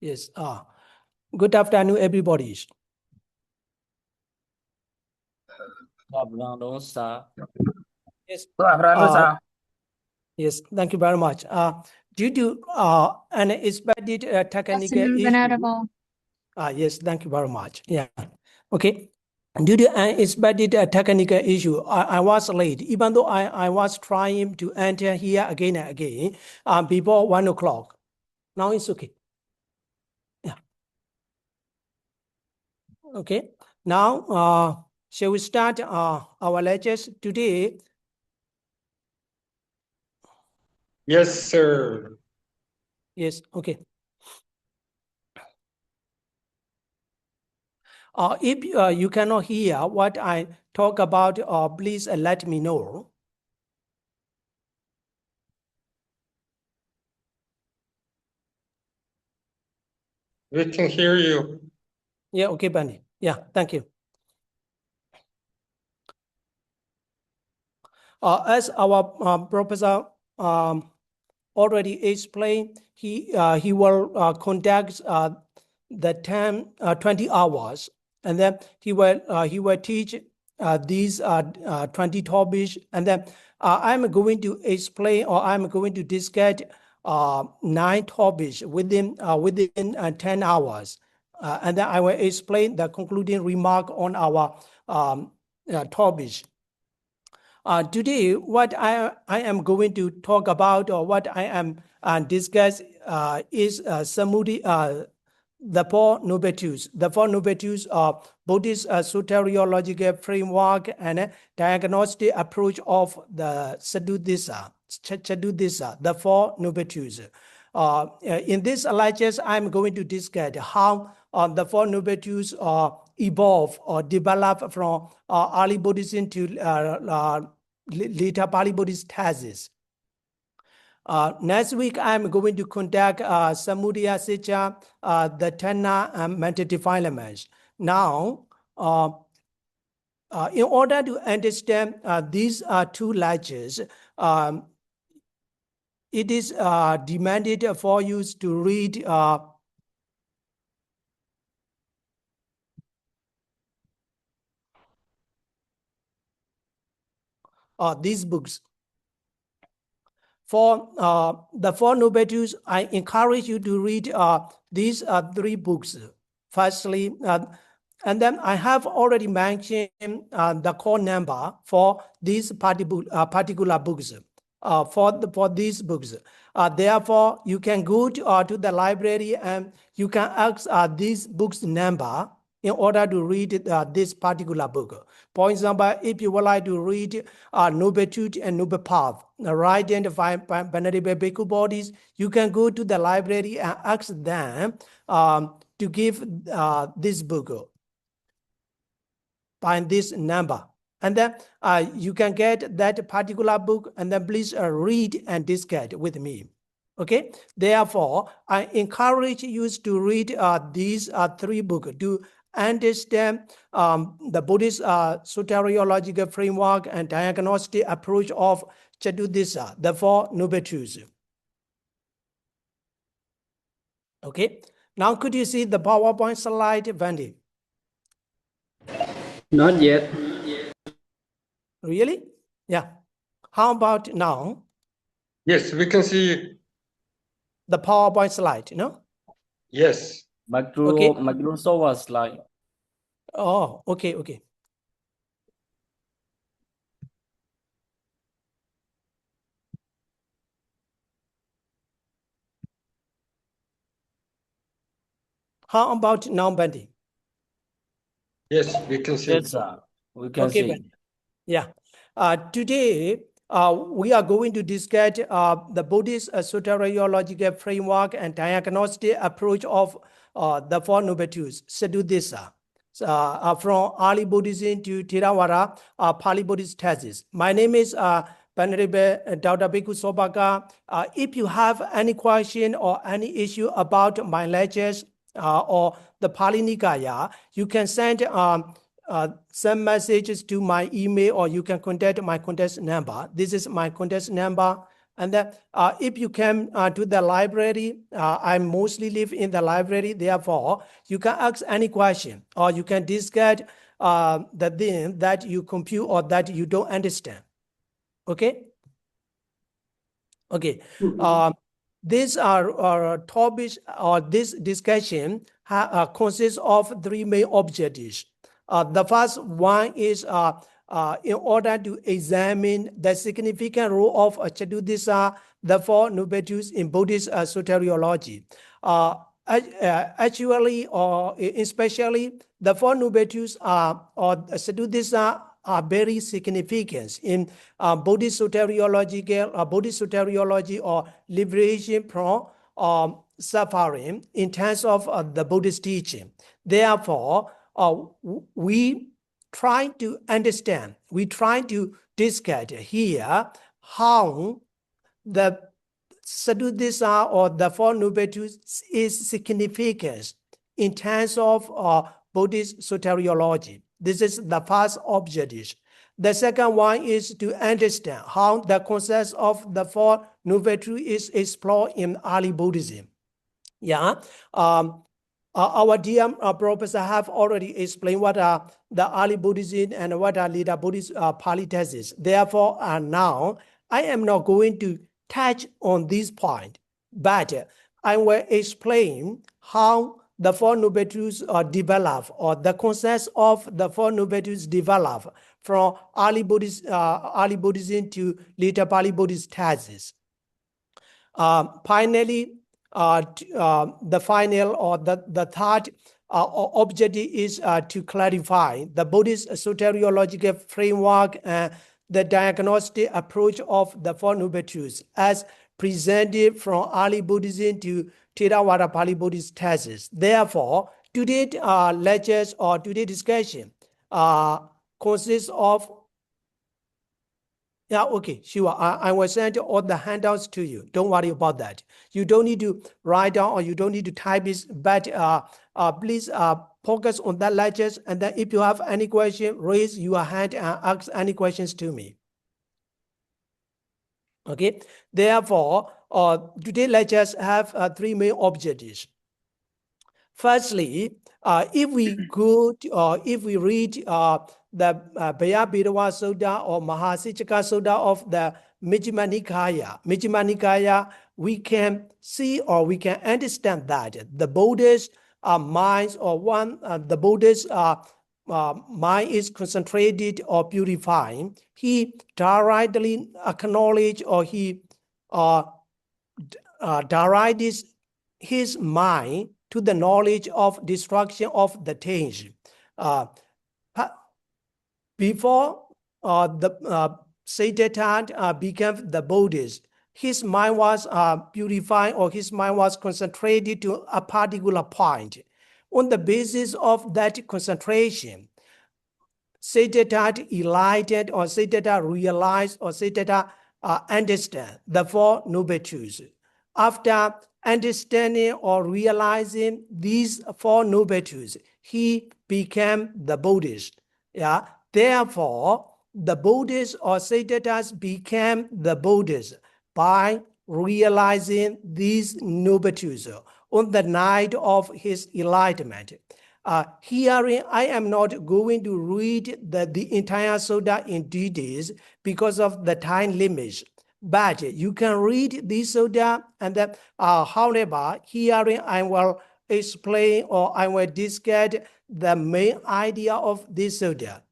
Yes. Good afternoon, everybody. Yes. Yes. Thank you very much. Due to an expected technical issue. Yes. Thank you very much. Yeah. Okay. Due to an expected technical issue, I was late, even though I was trying to enter here again and again before 1 o'clock. Now it's okay. Yeah. Okay. Now, shall we start our lectures today? Yes, sir. Yes. Okay. If you cannot hear what I talk about, please let me know. We can hear you. Yeah, okay, Bunny. Yeah, thank you. As our professor already explained, he will conduct the 20 hours, and then he will teach these 20 topics, and then I'm going to explain, or I'm going to discuss 9 topics within 10 hours, and then I will explain the concluding remark on our topics. Today, what I am going to talk about, or what I am discuss, is the 4 noble truths. The 4 noble truths are Buddhist soteriological framework and diagnostic approach of the Sadhudisa, the 4 noble truths. In this lectures, I'm going to discuss how the 4 noble truths evolve or develop from early Buddhism to later Pali Buddhist thesis. Next week, I'm going to conduct Samudaya Sicca, the Tanna and mental defilements. Now, in order to understand these 2 lectures, it is demanded for you to read these books. For the 4 noble truths, I encourage you to read these 3 books. Firstly, and then I have already mentioned the call number for these particular books. For these books. Therefore, you can go to the library and you can ask these books number in order to read this particular book. For example, if you would like to read Noble Truth and Noble Path, right and Venerable Bhikkhu bodies, you can go to the library and ask them to give this book by this number. And then you can get that particular book, and then please read and discuss with me. Okay. Therefore, I encourage you to read these 3 books to understand the Buddhist soteriological framework and diagnostic approach of Chatudisa, the 4 noble truths. Okay. Now, could you see the PowerPoint slide, Vandy? Not yet. Really? Yeah. How about now? Yes, we can see the PowerPoint slide, no? Yes. Microsoft slide. Oh, okay, okay. How about now, Bendy? Yes, we can see. Yes, sir. We can see. Bendy. Yeah. Today, we are going to discuss the Buddhist soteriological framework and diagnostic approach of the 4 noble truths, Sadhudisa, from early Buddhism to Theravada, Pali Buddhist thesis. My name is Venerable Dr. Bhikkhu Sobaka. If you have any question or any issue about my lectures or the Pali Nikaya, you can send messages to my email, or you can contact my contact number. This is my contact number. And then if you come to the library, I mostly live in the library, therefore you can ask any question or you can discuss the thing that you compute or that you don't understand. Okay? Okay. These are topics, or this discussion consists of three main objectives. The first one is in order to examine the significant role of Chatudisa, the four noble truths in Buddhist soteriology. Actually, or especially, the four noble truths or Chatudisa are very significant in Buddhist soteriology or liberation from suffering in terms of the Buddhist teaching. Therefore, we try to understand, we try to discuss here how the Sadhudisa or the Four Noble Truths is significant in terms of Buddhist soteriology. This is the first objective. The second one is to understand how the concept of the Four Noble Truths is explored in early Buddhism. Yeah. Our dear professor have already explained what are the early Buddhism and what are later Buddhist polythesis. Therefore, now I am not going to touch on this point, but I will explain how the Four Noble Truths develop, or the concepts of the Four Noble Truths develop from early Buddhism to later Pali Buddhist thesis. Finally, the final or the third objective is to clarify the Buddhist soteriological framework and the diagnostic approach of the Four Noble Truths as presented from early Buddhism to Theravada Pali Buddhist thesis. Therefore, today's lectures or today's discussion consists of okay, sure. I will send all the handouts to you. Don't worry about that. You don't need to write down or you don't need to type it, but please focus on that lectures. And then if you have any question, raise your hand and ask any questions to me. Okay. Therefore, today's lectures have three main objectives. Firstly, if we go to, if we read the Bhayabhidava Sutta or Mahasichaka Sutta of the Majjhima Nikaya, we can see or we can understand that the Buddhist minds or the Buddhist mind is concentrated or purifying. He directly acknowledges or he directs his mind to the knowledge of destruction of the things. Before the Siddhartha became the Buddhist, his mind was purified or his mind was concentrated to a particular point. On the basis of that concentration, Siddhartha enlightened or Siddhartha realized or Siddhartha understand the Four Noble Truths. After understanding or realizing these Four Noble Truths, he became the Buddhist. Yeah. Therefore, the Buddhists or Siddharthas became the Buddhists by realizing these Noble Truths on the night of his enlightenment. Here, I am not going to read the entire Sutta in details because of the time limits. But you can read this Sutta, and then, however, here I will explain or I will discuss the main idea of this Sutta.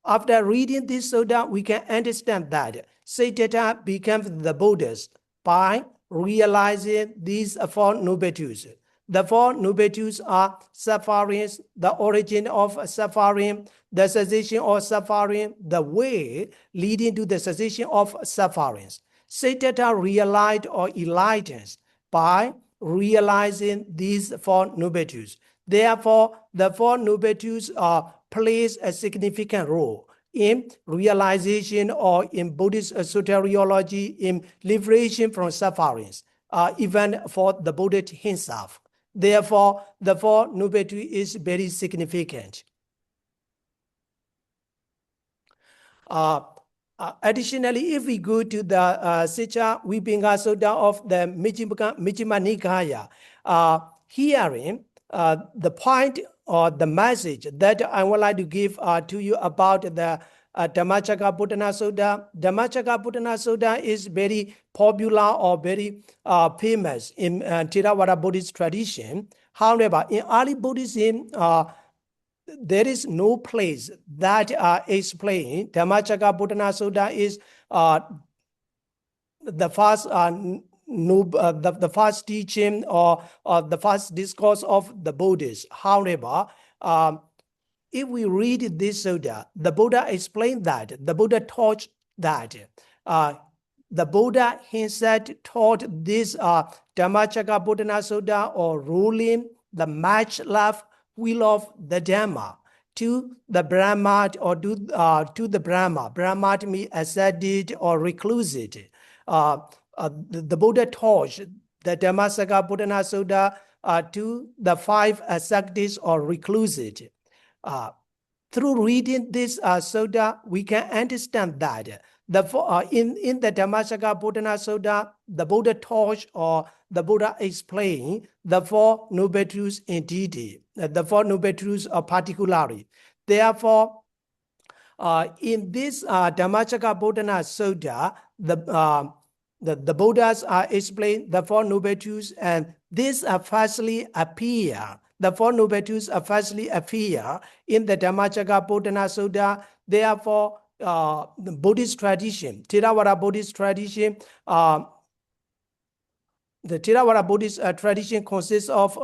After reading this Sutta, we can understand that Siddhartha became the Buddhist by realizing these Four Noble Truths. The Four Noble Truths are sufferings, the origin of suffering, the cessation of suffering, the way leading to the cessation of sufferings. Siddhartha realized or enlightens by realizing these Four Noble Truths. Therefore, the Four Noble Truths plays a significant role in realization or in Buddhist soteriology, in liberation from sufferings, even for the Buddha himself. Therefore, the Four Noble Truths is very significant. Additionally, if we go to the Sicha Vipinga Sutta of the Majjhima Nikaya, herein the point or the message that I would like to give to you about the Dhammacakkappavattana Sutta. Dhammacakkappavattana Sutta is very popular or very famous in Theravada Buddhist tradition. However, in early Buddhism, there is no place that explain Dhammacakkappavattana Sutta is the first the first teaching or the first discourse of the Buddhists. However, if we read this sutta, the Buddha explained that the Buddha taught that the Buddha himself taught this Dhammacakkappavattana Sutta or ruling the match-love wheel of the Dhamma to the Brahma or to the Brahma. Brahma means ascetic or reclusive. The Buddha taught the Dhammacakkappavattana Sutta to the 5 ascetics or reclusive. Through reading this sutta, we can understand that in the Dhammacakkappavattana Sutta, the Buddha taught or the Buddha explained the 4 noble truths in detail, the 4 noble truths particularly. Therefore, in this Dhammacakkappavattana Sutta, the Buddhas explain the 4 noble truths, and these firstly appear. The 4 noble truths firstly appear in the Dhammacakkappavattana Sutta. Therefore, the Buddhist tradition, Theravada Buddhist tradition, the Theravada Buddhist tradition consists of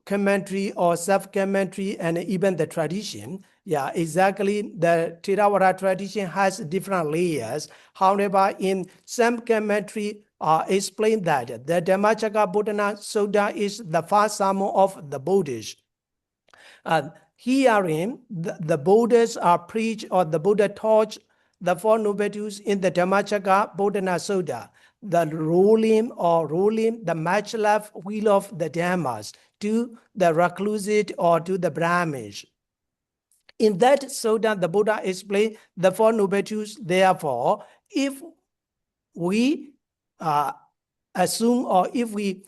commentary or self-commentary and even the tradition. Yeah, exactly. The Theravada tradition has different layers. However, in some commentary, explain that the Dhammacakkappavattana Sutta is the first sermon of the Buddhists. Herein, the Buddhas are preached or the Buddha taught the 4 noble truths in the Dhammacakkappavattana Sutta, the ruling the match-love wheel of the Dhammas to the reclusive or to the Brahmins. In that sutta, the Buddha explained the 4 noble truths. Therefore, if we assume or if we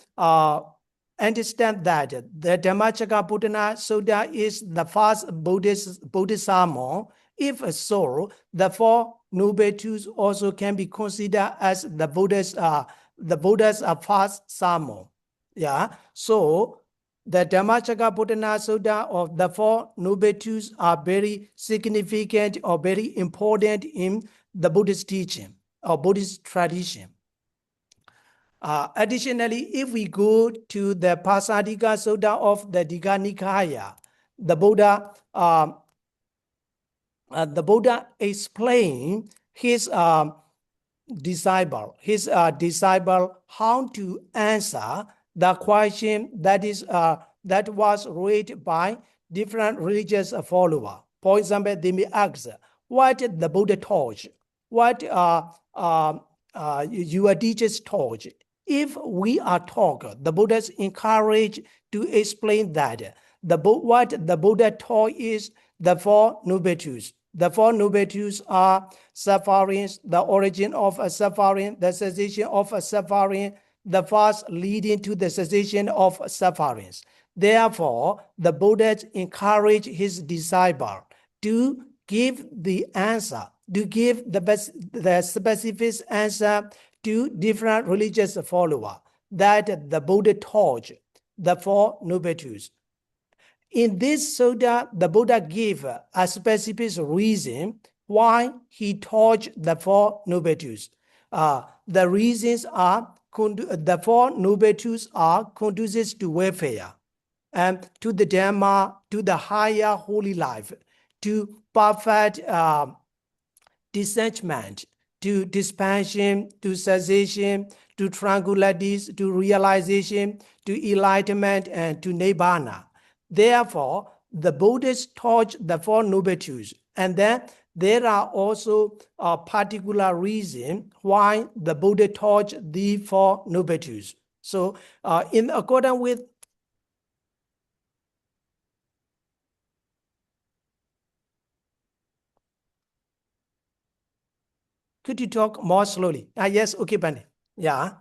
understand that the Dhammacakkappavattana Sutta is the first Buddhist sermon, if so, the 4 noble truths also can be considered as the Buddha's first sermon. Yeah, so the Dhammacakkappavattana Sutta of the 4 noble truths are very significant or very important in the Buddhist teaching or Buddhist tradition. Additionally, if we go to the Pasadika Sutta of the Digha Nikaya, the Buddha explained his disciple how to answer the question that was raised by different religious followers. For example, they may ask, what the Buddha taught, what your teachers taught. If we are taught, the Buddha is encouraged to explain that what the Buddha taught is the 4 noble truths. The 4 noble truths are sufferings, the origin of suffering, the cessation of suffering, the path leading to the cessation of sufferings. Therefore, the Buddha encouraged his disciple to give the answer, to give the specific answer to different religious followers that the Buddha taught the 4 noble truths. In this sutta, the Buddha gave a specific reason why he taught the 4 noble truths. The reasons are the 4 noble truths are conducive to welfare and to the Dhamma, to the higher holy life, to perfect detachment, to dispassion, to cessation, to tranquility, to realization, to enlightenment, and to nibbana. Therefore, the Buddhists taught the 4 noble truths, and then there are also a particular reason why the Buddha taught the 4 noble truths. So, in accordance with Could you talk more slowly? Yes, okay, Bande. Yeah.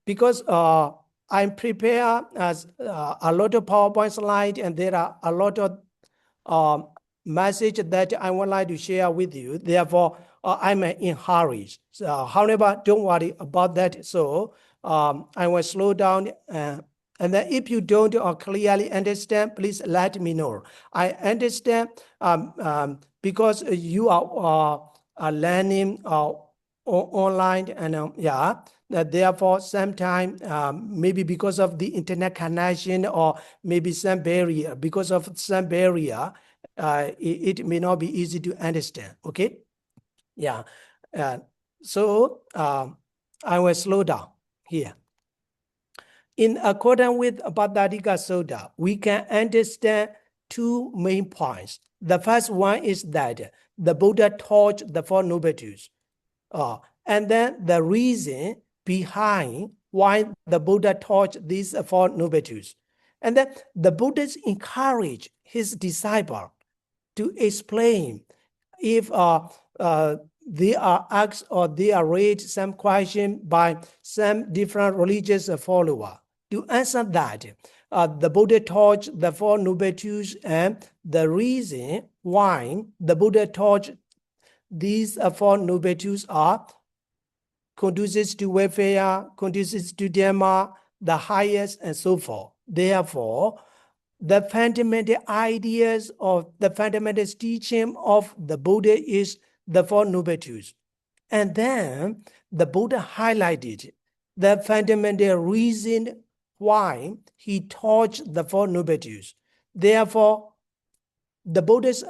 Because I'm prepared as a lot of PowerPoint slides, and there are a lot of message that I would like to share with you. Therefore, I'm in hurry. So, however, don't worry about that. So I will slow down. And then if you don't clearly understand, please let me know. I understand because you are learning online, and yeah, therefore sometimes maybe because of the internet connection or maybe some barrier, because of some barrier, it may not be easy to understand. Okay, yeah. So I will slow down here. In accordance with Bhattacharya Sutta, we can understand two main points. The first one is that the Buddha taught the Four Noble Truths. And then the reason behind why the Buddha taught these Four Noble Truths. And then the Buddhists encourage his disciple to explain if they are asked or they are raised some question by some different religious follower. To answer that, the Buddha taught the Four Noble Truths, and the reason why the Buddha taught these Four Noble Truths are conducive to welfare, conducive to Dharma, the highest, and so forth. Therefore, the fundamental ideas of the fundamental teaching of the Buddha is the Four Noble Truths. And then the Buddha highlighted the fundamental reason why he taught the Four Noble Truths. Therefore, the Buddha's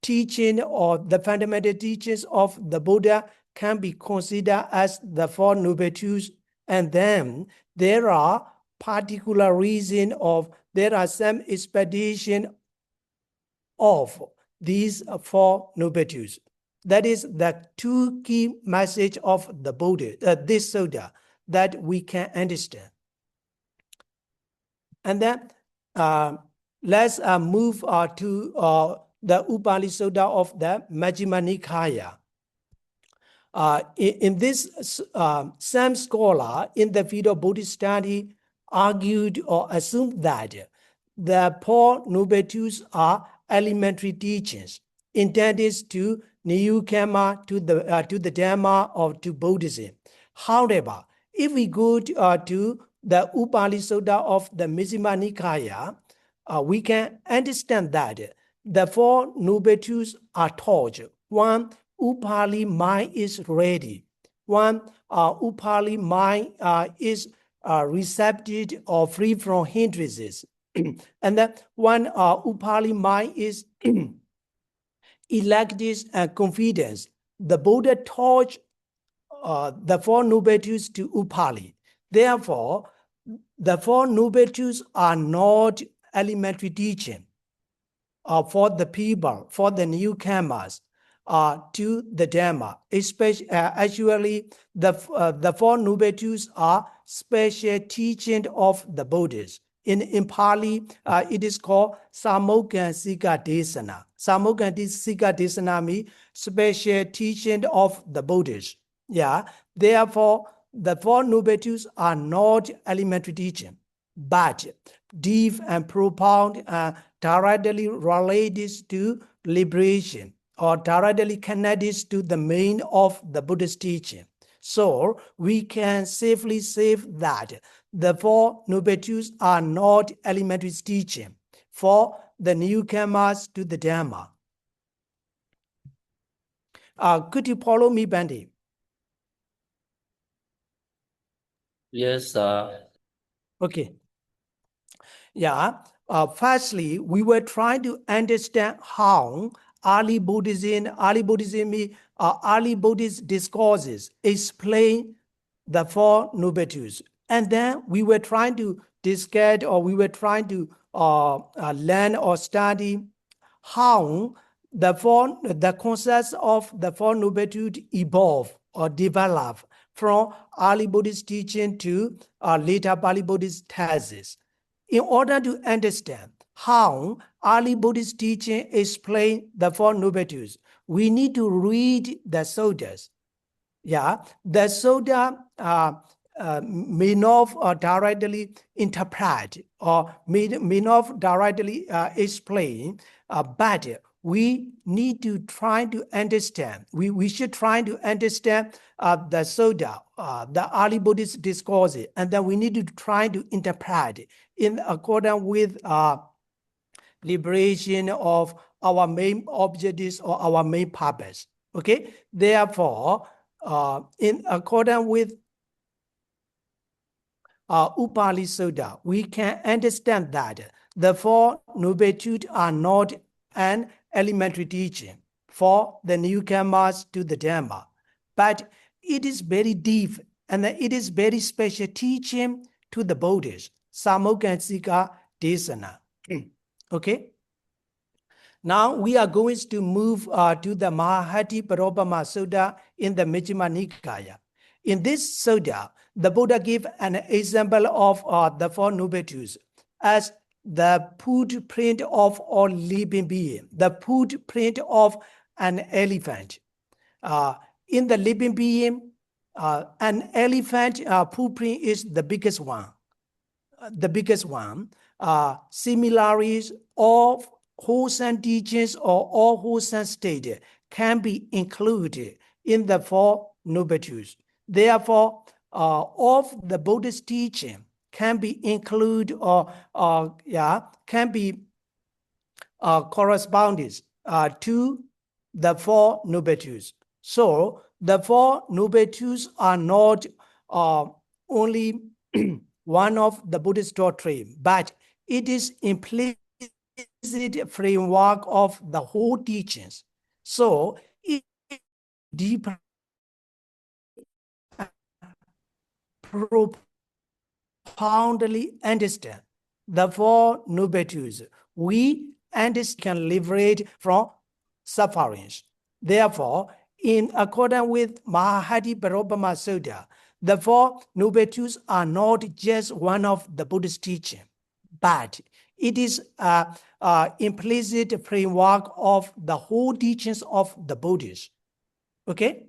teaching or the fundamental teachings of the Buddha can be considered as the Four Noble Truths. And then there are particular reason of there are some expectation of these Four Noble Truths. That is the two key message of the Buddha, this Sutta, that we can understand. And then let's move to the Upali Sutta of the Majjhima Nikaya. In this, some scholar in the field of Buddhist study argued or assumed that the Four Noble Truths are elementary teachings intended to newcomer to the Dharma or to Buddhism. However, if we go to the Upali Sutta of the Majjhima Nikaya, we can understand that the Four Noble Truths are taught. One, Upali mind is ready. One, Upali mind is receptive or free from hindrances. And then one, Upali mind is elected and confidence. The Buddha taught the Four Noble Truths to Upali. Therefore, the Four Noble Truths are not elementary teaching for the people, for the newcomers to the Dharma. Especially, actually, the Four Noble Truths are special teaching of the Buddhists. In Pali, it is called Samokkansika Desana. Samokkansika Desana means special teaching of the Buddhists. Yeah. Therefore, the Four Noble Truths are not elementary teaching, but deep and profound, directly related to liberation or directly connected to the main of the Buddhist teaching. So we can safely say that the Four Noble Truths are not elementary teaching for the newcomers to the Dharma. Could you follow me, Bande? Yes, sir. Okay. Yeah. Firstly, we were trying to understand how early Buddhism early Buddhist discourses explain the Four Noble Truths. And then we were trying to discuss, or we were trying to learn or study how the concepts of the Four Noble Truths evolve or develop from early Buddhist teaching to later Pali Buddhist thesis. In order to understand how early Buddhist teaching explain the Four Noble Truths, we need to read the suttas. Yeah, the sutta may not directly interpret or may not directly explain, but we need to try to understand. We should try to understand the sutta, the early Buddhist discourses, and then we need to try to interpret in accordance with liberation of our main objectives or our main purpose. Okay, therefore, in accordance with Upali Sutta, we can understand that the Four Noble Truths are not an elementary teaching for the newcomers to the Dhamma, but it is very deep and it is very special teaching to the Buddhists. Samokkansika Desana. Okay. Now we are going to move to the Mahati Parabhama Sutta in the Majjhima Nikaya. In this sutta, the Buddha gave an example of the Four Noble Truths as the footprint of all living beings, the footprint of an elephant. In the living being, an elephant footprint is the biggest one. Similarly, all wholesome teachings or all wholesome states can be included in the Four Noble Truths. Therefore, all of the Buddhist teaching can be included or can be corresponding to the Four Noble Truths. So the Four Noble Truths are not only one of the Buddhist doctrine, but it is implicit framework of the whole teachings. So it deeper profoundly understand the Four Noble Truths, we can liberate from sufferings. Therefore, in accordance with Mahati Parabhama Sutta, the Four Noble Truths are not just one of the Buddhist teaching, but it is an implicit framework of the whole teachings of the Buddhists. Okay?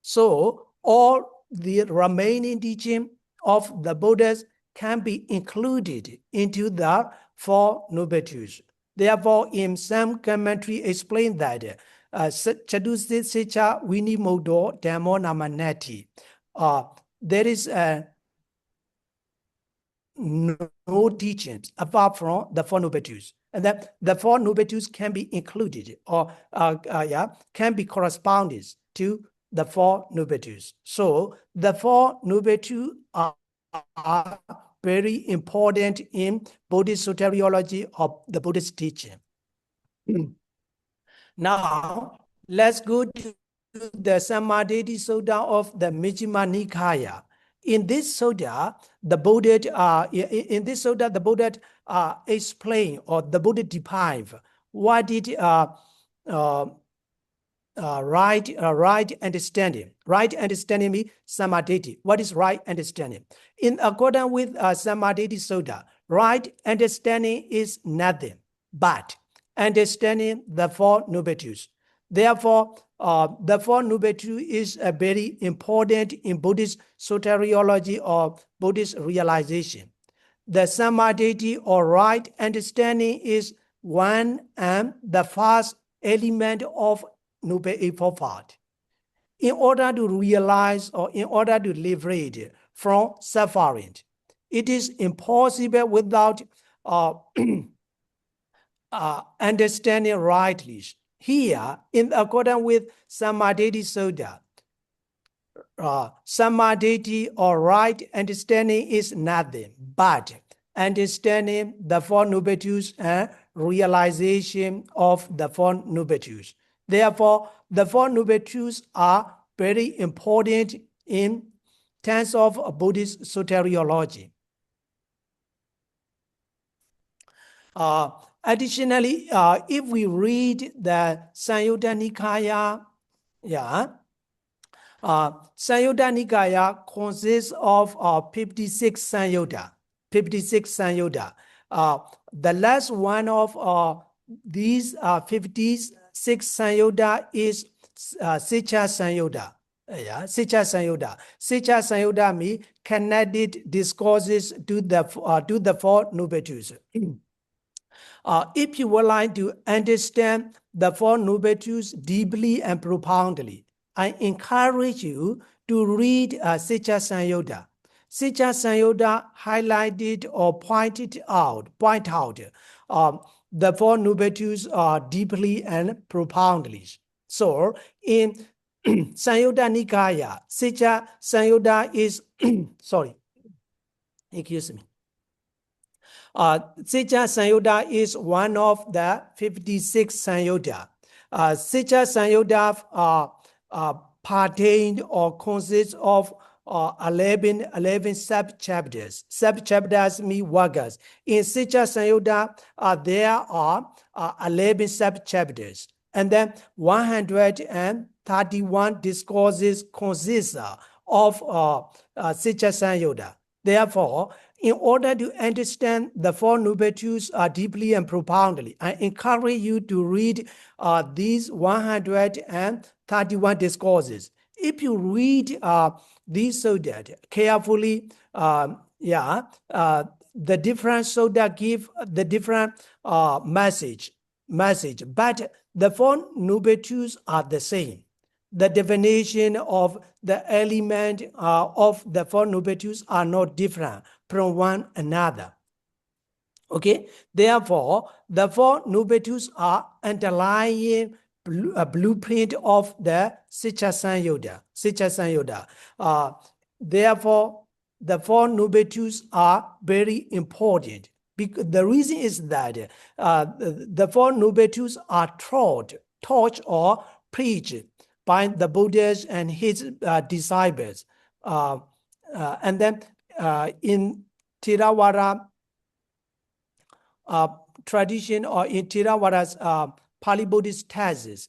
So all the remaining teaching of the Buddhas can be included into the Four Noble Truths. Therefore, in some commentary explain that Chatusthi Secha Vinimodo Dhammo Namanati, there is no teachings apart from the Four Noble Truths. And that the Four Noble Truths can be included or can be corresponded to the Four Noble Truths. So the Four Noble Truths are very important in Buddhist soteriology of the Buddhist teaching. Now, let's go to the Sammadeti Sutta of the Majjhima Nikaya. In this sutta, the Buddha explain or the Buddha define what it right understanding. Right understanding means Sammadeti. What is right understanding? In accordance with Sammadeti Sutta, right understanding is nothing but understanding the Four Noble Truths. Therefore, the Four Noble Truths is very important in Buddhist soteriology or Buddhist realization. The Sammadeti or right understanding is one and the first element of Noble Eightfold. In order to realize or in order to liberate from suffering, it is impossible without understanding rightly. Here, in accordance with Sammadeti Sutta, Sammadeti or right understanding is nothing but understanding the Four Noble Truths and realization of the Four Noble Truths. Therefore, the Four Noble Truths are very important in terms of Buddhist soteriology. Additionally, if we read the Samyutta Nikaya, Samyutta Nikaya consists of 56 Samyutta. the last one of these 56 Sanyuta is Sicha Sanyuta. Yeah, Sicha Sanyuta. Sicha Sanyuta means connected discourses to the four nubetus. If you would like to understand the four nubetus deeply and profoundly, I encourage you to read Sicha Sanyuta. Sicha Sanyuta highlighted or point out the four nubetus deeply and profoundly. So in Sanyuta Nikaya, Sicha Sanyuta is sorry, excuse me. Sicha Sanyuta is one of the 56 Sanyuta. Sicha Sanyuta pertained or consists of 11 sub-chapters. Sub-chapters mean workers. In Sicha Sanyuta, there are 11 sub-chapters. And then 131 discourses consist of Sicha Sanyuta. Therefore, in order to understand the four nubetus deeply and profoundly, I encourage you to read these 131 discourses. If you read these sutta carefully, the different sutta give the different message, but the four nubetus are the same. The definition of the element of the four nubetus are not different from one another. Okay, therefore, the four nubetus are underlying blueprint of the Sicha Sanyuta. Therefore, the four nubetus are very important. The reason is that the four nubetus are taught or preached by the Buddhas and his disciples. And then in Theravada tradition, or in Theravada's Pali Buddhist thesis,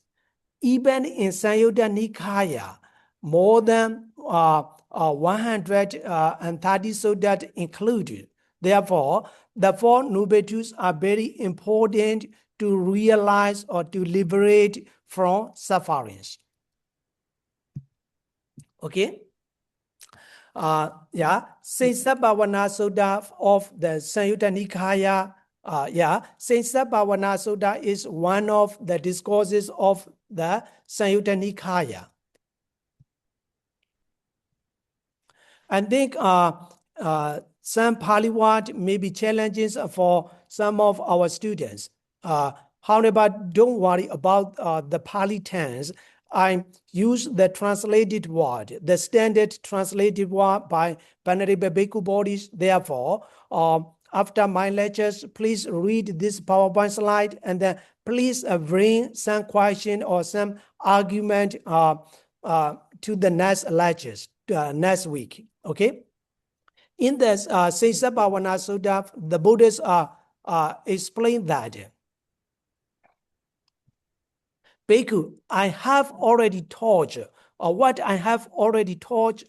even in Sanyuta Nikaya, more than 130 suttas included. Therefore, the four nubetus are very important to realize or to liberate from sufferings. Okay. Saint Sabhavana Sutta of the Sanyuta Nikaya. Saint Sabhavana Sutta is one of the discourses of the Sanyuta Nikaya. I think some Pali word may be challenges for some of our students. However, don't worry about the Pali tense. I use the translated word, the standard translated word by Venerable Bhikkhu Bodhis. Therefore, after my lectures, please read this PowerPoint slide and then please bring some question or some argument to the next lectures next week. Okay. In this Saint Sabhavana Sutta, the Buddhists explain that. Bhikkhu, I have already taught you, or what I have already taught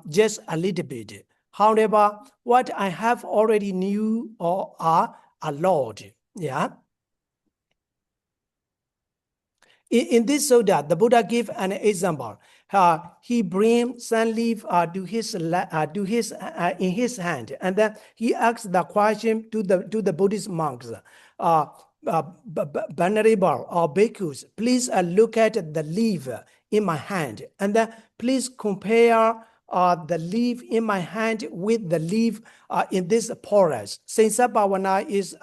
just a little bit. However, what I have already knew are a lot. Yeah. In this sutta, the Buddha gave an example. He brings sun leaf in his hand, and then he asks the question to the Buddhist monks. Venerable or bhikkhus, please look at the leaf in my hand, and then please compare the leaf in my hand with the leaf in this forest. Saint Sabhavana is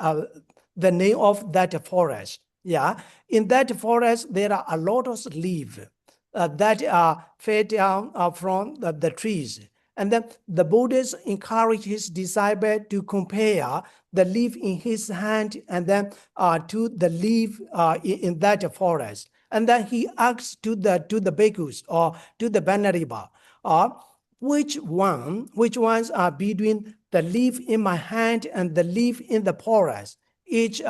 the name of that forest. Yeah, in that forest there are a lot of leaves that are fed down from the trees. And then the Buddhists encourage his disciple to compare the leaf in his hand and then to the leaf in that forest. And then he asks to the bhikkhus or to the venerable, which ones are between the leaf in my hand and the leaf in the forest, each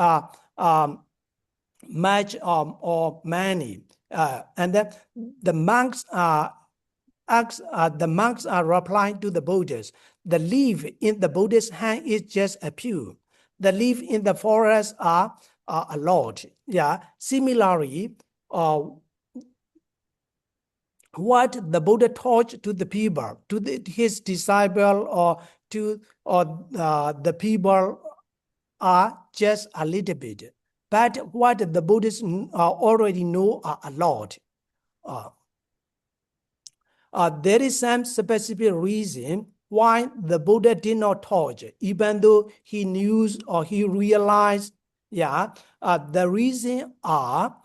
much or many. And then the monks the monks are replying to the Buddhas. The leaf in the Buddha's hand is just a pew. The leaf in the forest are a lot. Yeah. Similarly, what the Buddha taught to the people, to his disciple, or to the people are just a little bit. But what the Buddhists already know are a lot. There is some specific reason why the Buddha did not touch, even though he knew or he realized. The reason are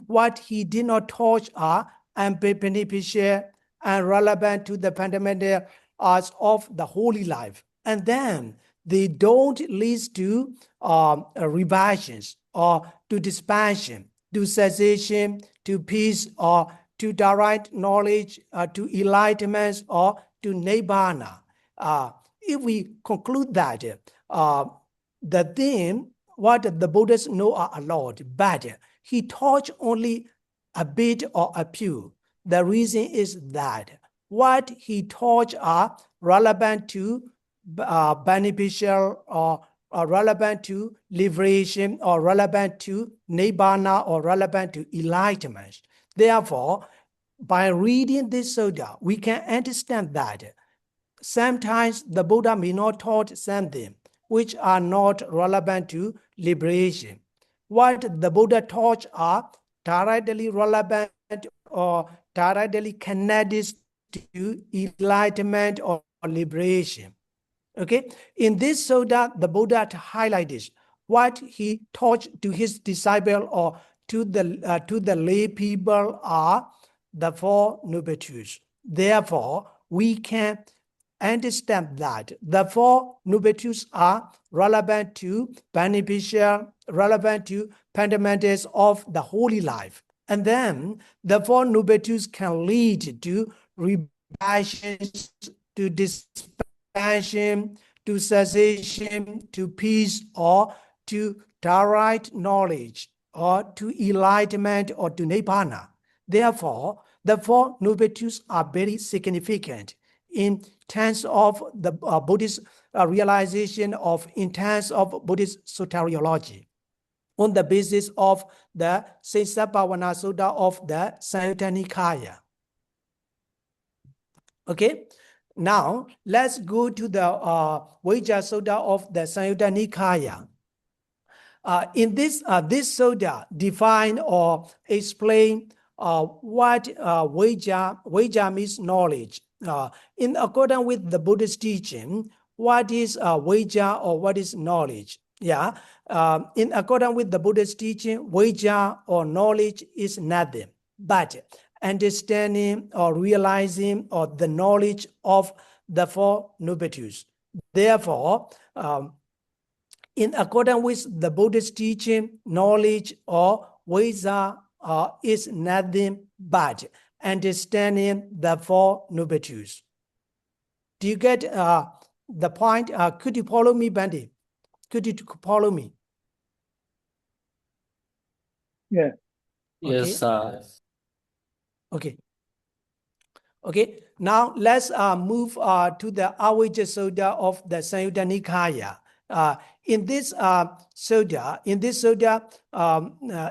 what he did not touch are beneficial and relevant to the fundamental arts of the holy life, and then they don't lead to revisions or to dispassion, to cessation, to peace, or to direct knowledge, to enlightenment, or to nibbana. If we conclude that what the Buddhists know are a lot, but he taught only a bit or a few. The reason is that what he taught are relevant to beneficial, or relevant to liberation, or relevant to nibbana, or relevant to enlightenment. Therefore, by reading this sutta, we can understand that sometimes the Buddha may not taught something which are not relevant to liberation. What the Buddha taught are directly relevant or directly connected to enlightenment or liberation. Okay, in this sutta, the Buddha highlights what he taught to his disciple or to the lay people are the Four Noble Truths. Therefore, we can understand that the Four Noble Truths are relevant to beneficial, relevant to fundamentals of the holy life. And then the Four Noble Truths can lead to repassions, to dispassion, to cessation, to peace, or to direct knowledge, or to enlightenment, or to nibbana. Therefore, the Four Noble Truths are very significant in terms of the Buddhist realization of, in terms of Buddhist soteriology, on the basis of the Sesabhavana Sutta of the Samyutta Nikaya. Okay, now let's go to the Vajja Sutta of the Samyutta Nikaya. In this sutta define or explain what Vajja means knowledge. In accordance with the Buddhist teaching, what is Vajja or what is knowledge? In accordance with the Buddhist teaching, Vajja or knowledge is nothing but understanding or realizing or the knowledge of the Four Noble Truths. Therefore, in accordance with the Buddhist teaching, knowledge or Vajja is nothing but understanding the Four Noble Truths. Do you get the point? Could you follow me, Bandi? Could you follow me? Yeah. Yes, Okay. Okay. Now let's move to the Avijja Sutta of the Samyutta Nikaya. In this sutta,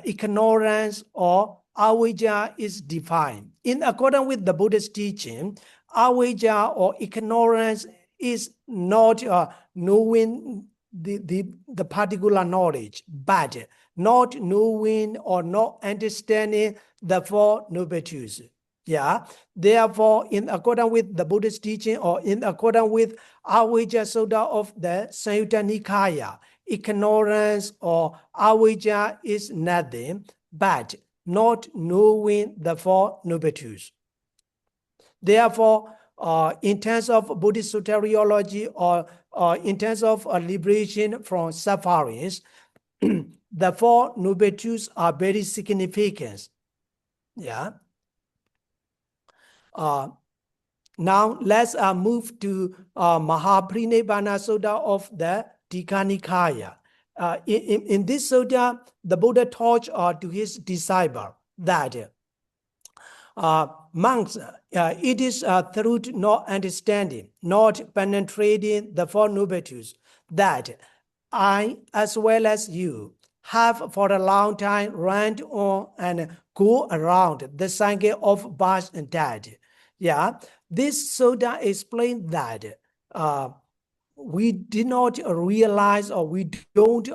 ignorance or avijja is defined. In accordance with the Buddhist teaching, avijja or ignorance is not knowing the particular knowledge, but not knowing or not understanding the Four Noble Truths. Therefore, in accordance with the Buddhist teaching or in accordance with Avijja Sutta of the Samyutta Nikaya, ignorance or avijja is nothing but not knowing the Four Noble Truths. Therefore, in terms of Buddhist soteriology or in terms of liberation from sufferings, the Four Noble Truths are very significant. Now let's move to Mahaparinibbana Sutta of the Digha Nikaya. In this sutta, the Buddha taught to his disciple that Monks, it is through not understanding, not penetrating the Four Noble Truths that I, as well as you, have for a long time run on and go around the cycle of birth and death. Yeah, this Sutta explains that we did not realize, or we don't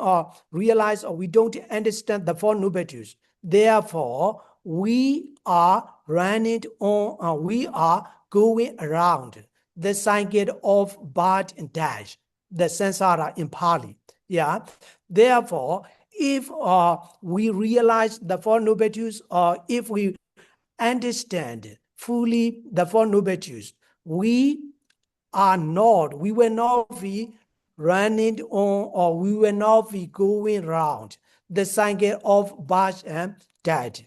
realize, or we don't understand the Four Noble Truths. Therefore, we are running on, we are going around the cycle of birth and death, the samsara in Pali. Yeah. Therefore, if we realize the Four Noble Truths, or if we understand fully the Four Noble Truths, we will not be running on, or we will not be going around the cycle of birth and death.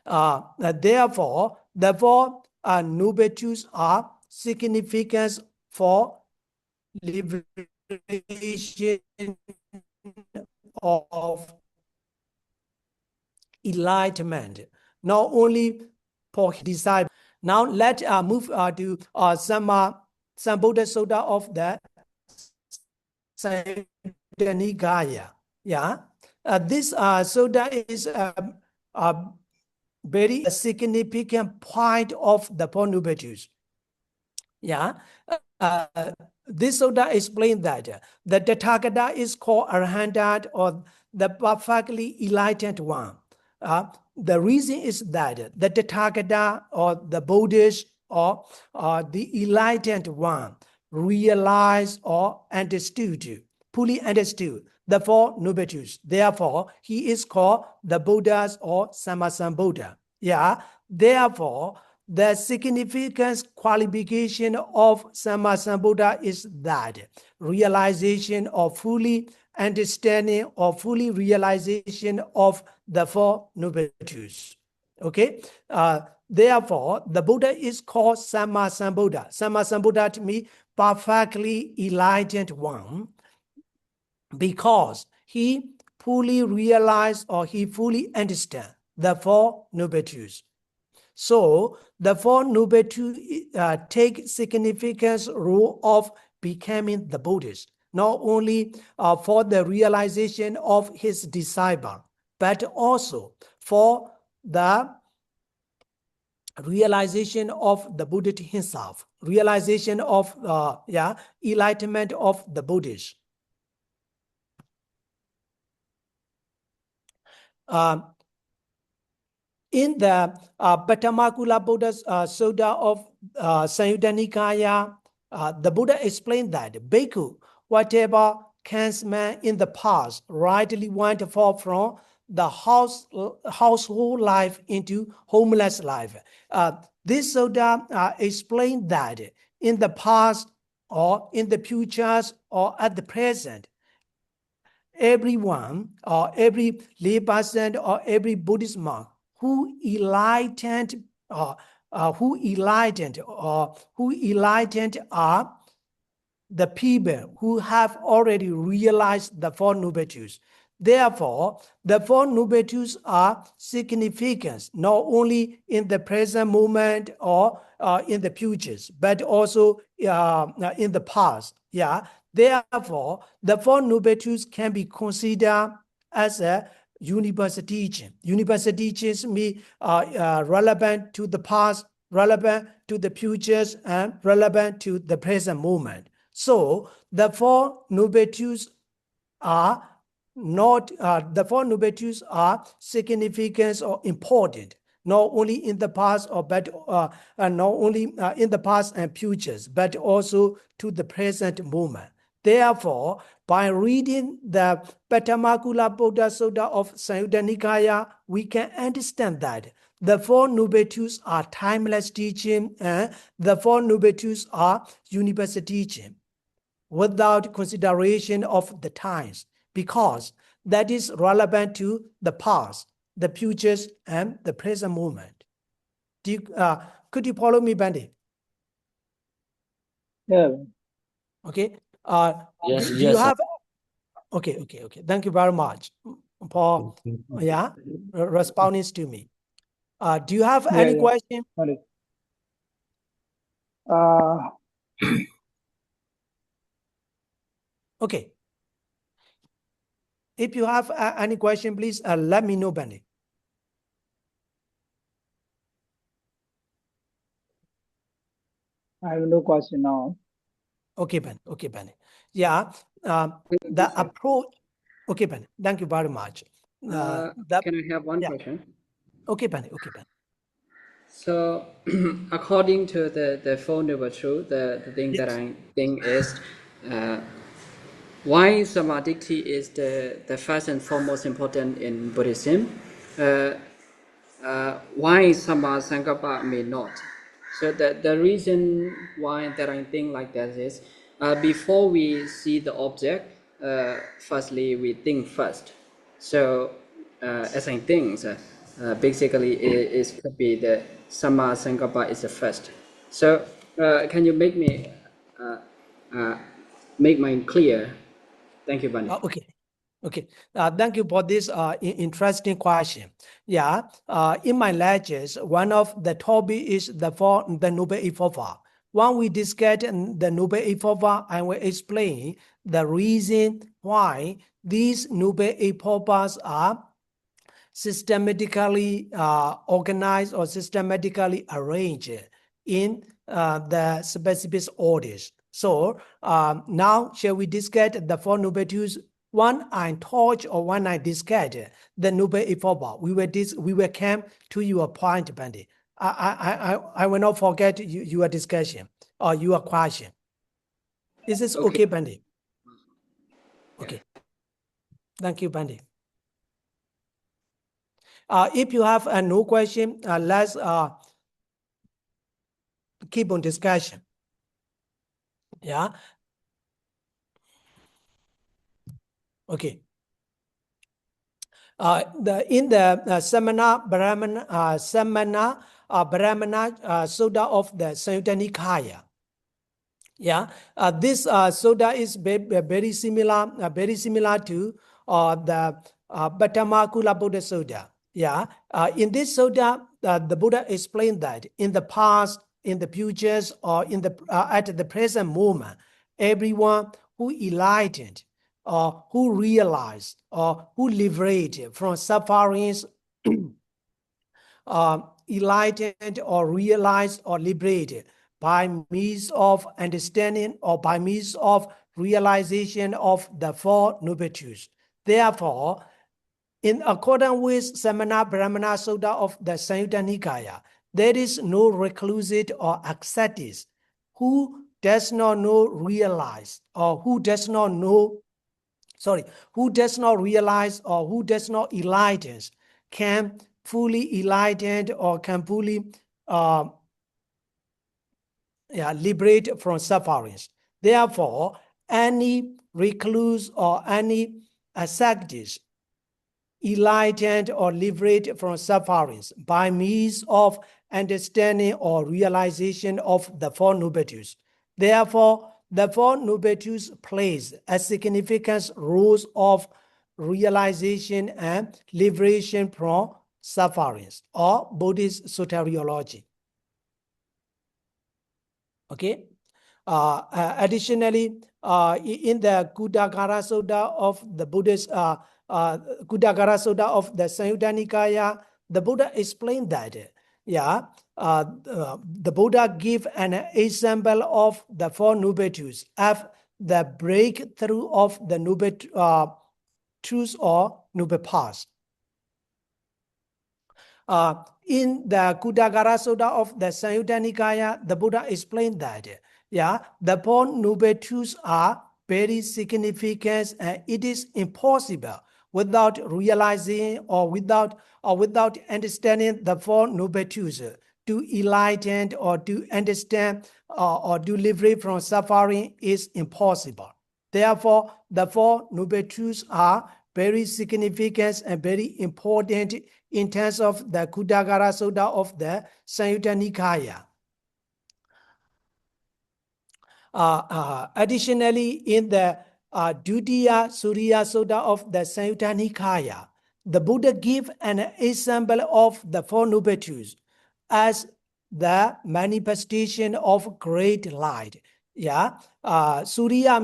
Therefore, the Four Noble Truths are significant for liberation of enlightenment, not only for his disciples. Now let's move to some Buddha Sutta of the Samyutta Nikaya. Yeah, this Sutta is a very significant point of the Four Noble Truths. Yeah, this Sutta explains that the Tathagata is called Arahanta, or the perfectly enlightened one. The reason is that the Tathagata, or the Buddhist, or the enlightened one, realized or understood, fully understood the Four Noble Truths. Therefore, he is called the Buddhas or Sammasambuddha. Yeah. Therefore, the significant qualification of Sammasambuddha is that realization of fully understanding or fully realization of the Four Noble Truths. Okay. Therefore, the Buddha is called Sammasambuddha. Sammasambuddha to me, perfectly enlightened one, because he fully realized, or he fully understands the Four Noble Truths. So the Four Noble Truths take significant role of becoming the Buddhist, not only for the realization of his disciple, but also for the realization of the Buddha himself, realization of enlightenment of the Buddhist. In the Pattamakula Buddha's Sutta of Samyutta Nikaya, the Buddha explained that Bhikkhu, whatever kinsman in the past rightly went forth from the household life into homeless life. This Sutta explained that in the past, or in the futures, or at the present, everyone, or every lay person, or every Buddhist monk who enlightened are the people who have already realized the Four Noble Truths. Therefore, the Four Noble Truths are significant not only in the present moment, or in the futures, but also in the past. Yeah. Therefore, the Four Noble Truths can be considered as a universal teaching. Universal teachings mean relevant to the past, relevant to the futures, and relevant to the present moment. So the Four Noble Truths are not the Four Noble Truths are significant or important, not only in the past, or but not only in the past and futures, but also to the present moment. Therefore, by reading the Pattamakula Buddha Sutta of Samyutta Nikaya, we can understand that the Four Noble Truths are timeless teaching, and the Four Noble Truths are universal teaching, without consideration of the times, because that is relevant to the past, the futures, and the present moment. Could you follow me, Bandy? Yeah. Okay. Yes, Do yes, you sir. have? Okay. Thank you very much for responding to me. Do you have Yeah, any yeah. question? Sorry. Okay. If you have any question, please let me know, Benny. I have no question now. Okay, Ben. Okay, Benny. Yeah. The approach. Okay, Benny. Thank you very much. Can I have one question? Okay, Benny. Okay, Ben. So, according to the Four Noble Truths, the thing that I think is why Samadhi is the first and foremost important in Buddhism. Why Sama Sankappa may not? So the reason why that I think like that is before we see the object, firstly we think first. So as I think, basically it could be the Sama Sankappa is the first. So can you make me make mine clear? Thank you, Bani. Okay. Okay. Thank you for this interesting question. Yeah. In my lectures, one of the topic is the Noble Eightfold. When we discuss the Noble Eightfold, I will explain the reason why these Noble Eightfolds are systematically organized or systematically arranged in the specific orders. So now shall we discuss the Four Noble Truths? One I touch or one I discuss the Noble Eightfold. We will come to your point, Bandy. I will not forget your discussion or your question. Is this okay, Bandy? Okay. Thank you, Bandy. If you have no question, let's keep on discussion. Yeah. Okay. In the Samana Brahmana Sutta of the Samyutta Nikaya. Yeah, this Sutta is very similar to the Bhattama Buddha Sutta. Yeah, in this Sutta, the Buddha explained that in the past, in the futures, or in the at the present moment, everyone who enlightened, or who realized, or who liberated from sufferings, enlightened or realized or liberated by means of understanding or by means of realization of the Four Noble Truths. Therefore, in accordance with Samana Brahmana Sutta of the Samyutta Nikaya, there is no reclusive or ascetic who does not know, realize, or who does not know, who does not realize or who does not enlighten, can fully enlightened or can fully liberate from sufferings. Therefore, any recluse or any ascetic enlightened or liberated from sufferings by means of understanding or realization of the Four Noble Truths. Therefore, the Four Noble Truths plays a significant role of realization and liberation from sufferings, or Buddhist soteriology. Okay. Additionally, in the Kudagara Sutta of the Buddhist Kudagara Sutta of the Samyutta Nikaya, the Buddha explained that. The Buddha give an example of the Four Noble Truths as the breakthrough of the Noble Truths or Noble Paths. In the Kudagara Sutta of the Samyutta Nikaya, the Buddha explained that the Four Noble Truths are very significant, and it is impossible without realizing or without understanding the Four Noble Truths to enlighten or to understand or to liberate from suffering is impossible. Therefore, the Four Noble Truths are very significant and very important in terms of the Kudagara Sutta of the Samyutta Nikaya. Additionally, in the Dutiya Surya Sutta of the Samyutta Nikaya, the Buddha gave an example of the Four Noble Truths as the manifestation of great light. Yeah, Surya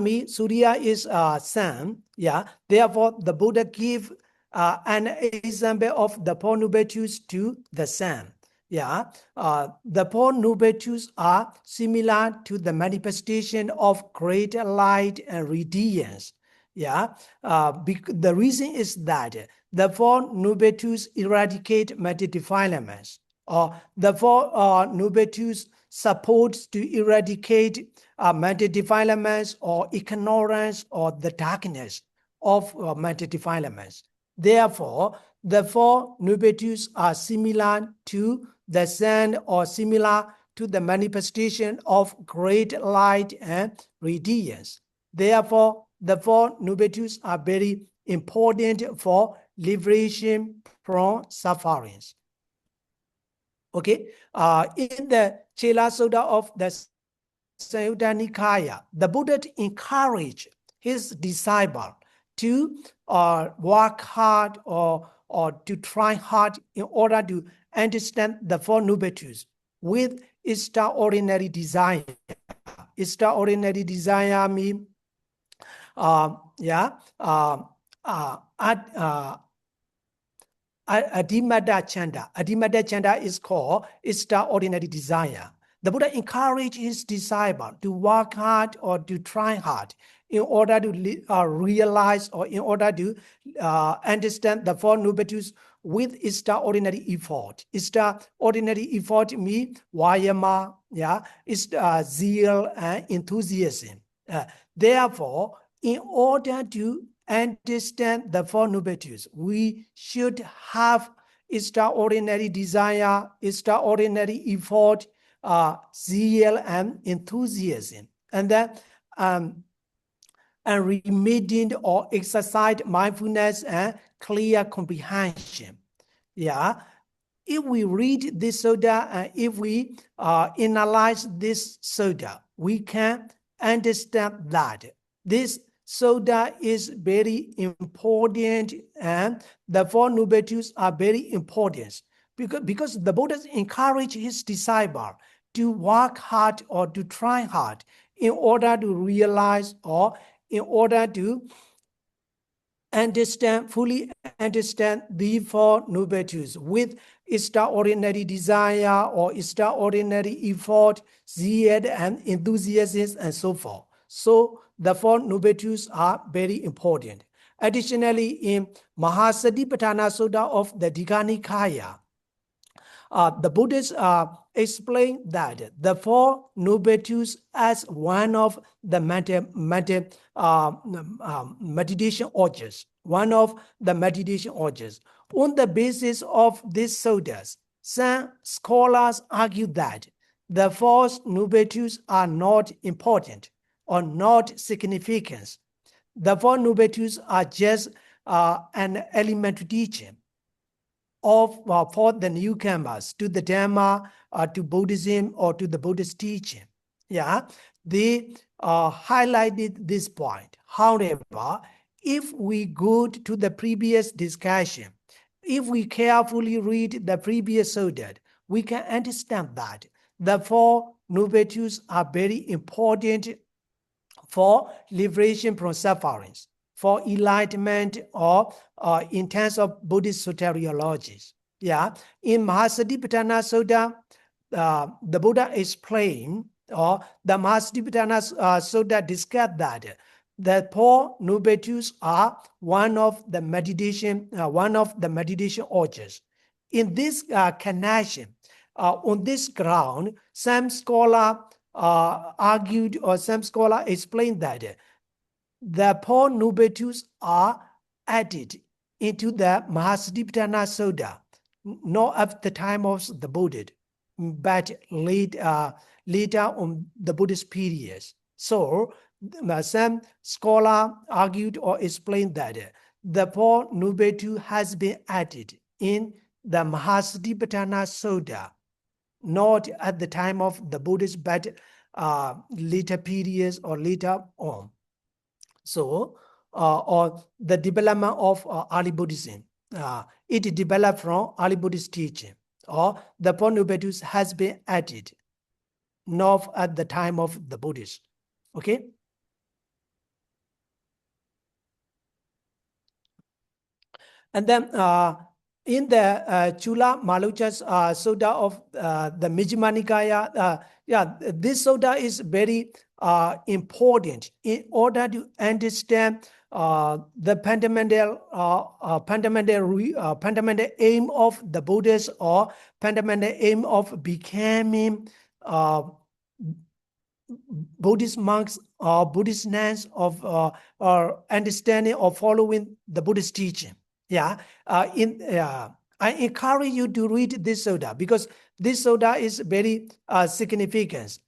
is sun. Yeah, therefore the Buddha gave an example of the Four Noble Truths to the sun. Yeah, the Four Noble Truths are similar to the manifestation of great light and radiance. Yeah, the reason is that the Four Noble Truths eradicate matter defilements, or the Four Noble Truths supports to eradicate matter defilements or ignorance or the darkness of matter defilements. Therefore, the Four Noble Truths are similar to the sun or similar to the manifestation of great light and radiance. Therefore, the Four Noble Truths are very important for liberation from sufferings. Okay, in the Chela Sutta of the Sayutta Nikaya, the Buddha encouraged his disciple to work hard or to try hard in order to understand the Four Noble Truths with extraordinary desire. Extraordinary desire means Adimada Chanda. Adimada Chanda is called extraordinary desire. The Buddha encouraged his disciple to work hard or to try hard in order to realize or in order to understand the Four Noble Truths with extraordinary effort. Extraordinary effort means vayama, zeal and enthusiasm. Therefore, in order to understand the Four Noble Truths, we should have extraordinary desire, extraordinary effort, zeal and enthusiasm, and then and remedied or exercise mindfulness and clear comprehension. Yeah, if we read this sutta and if we analyze this sutta, we can understand that this sutta is very important and the Four Noble Truths are very important because the Buddha encouraged his disciple to work hard or to try hard in order to realize or in order to fully understand the Four Noble Truths with extraordinary desire or extraordinary effort, zeal and enthusiasm and so forth. So the Four Noble Truths are very important. Additionally, in Mahasatipatthana Sutta of the Digha Nikaya, the Buddhists explain that the Four Noble Truths as one of the meditation urges. One of the meditation urges. On the basis of these suttas, some scholars argue that the Four Noble Truths are not important or not significant. The Four Noble Truths are just an elementary teaching for the newcomers to the Dhamma, to Buddhism, or to the Buddhist teaching. Yeah, they highlighted this point. However, if we go to the previous discussion, if we carefully read the previous sutta, we can understand that the Four Noble Truths are very important for liberation from sufferings, for enlightenment or in terms of Buddhist soteriologies. Yeah, in Mahasatipatthana Sutta, the Buddha explained, or the Mahasatipatthana Sutta described that the Four Noble Truths are one of the meditation urges. In this connection, on this ground, some scholar argued or some scholar explained that the Four Noble Truths are added into the Mahasatipatthana Sutta, not at the time of the Buddha, but later on the Buddhist periods. So some scholar argued or explained that the Four Noble Truths has been added in the Mahasatipatthana Sutta, not at the time of the Buddhist, but later periods or later on. So, or the development of early Buddhism. it developed from early Buddhist teaching, or the Four Noble Truths has been added, not at the time of the Buddhists. Okay. And then in the Chula Malucha's Sutta of the Majjhima Nikaya, this Sutta is very important in order to understand the fundamental aim of the Buddhists, or fundamental aim of becoming Buddhist monks or Buddhist nuns, of or understanding or following the Buddhist teaching. Yeah, I encourage you to read this Sutta, because this Sutta is very significant.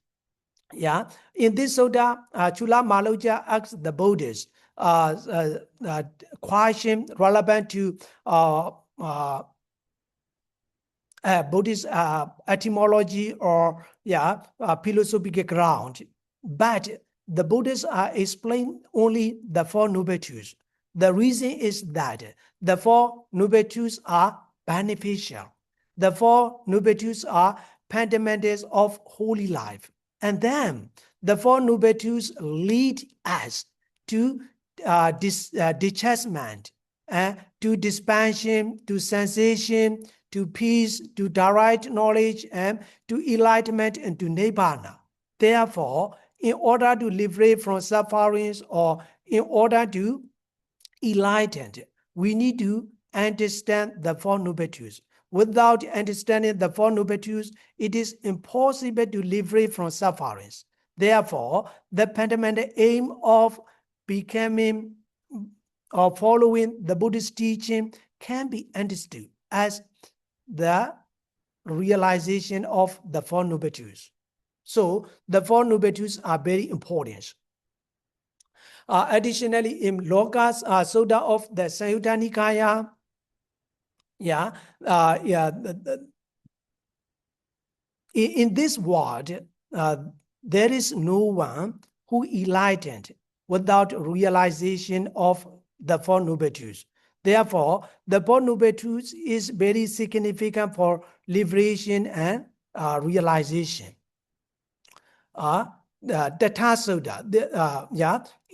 Yeah, in this Sutta, Chula Malocha asks the Buddhists question relevant to Buddhist etymology or philosophical ground, but the Buddhists explain only the Four Noble Truths. The reason is that the Four Noble Truths are beneficial. The Four Noble Truths are fundamentals of holy life, and then the Four Noble Truths lead us to detachment, to dispassion, to sensation, to peace, to direct knowledge, and to enlightenment, and to Nibbana. Therefore, in order to liberate from sufferings, or in order to enlighten, we need to understand the Four Noble Truths. Without understanding the Four Noble Truths, it is impossible to liberate from sufferings. Therefore, the fundamental aim of becoming or following the Buddhist teaching can be understood as the realization of the Four Noble Truths. So the Four Noble Truths are very important. Additionally, in Loka's Sutta of the Samyutta Nikaya, in this world, there is no one who enlightened without realization of the Four Noble Truths. Therefore, the Four Noble Truths is very significant for liberation and realization. The Tatha Sutta,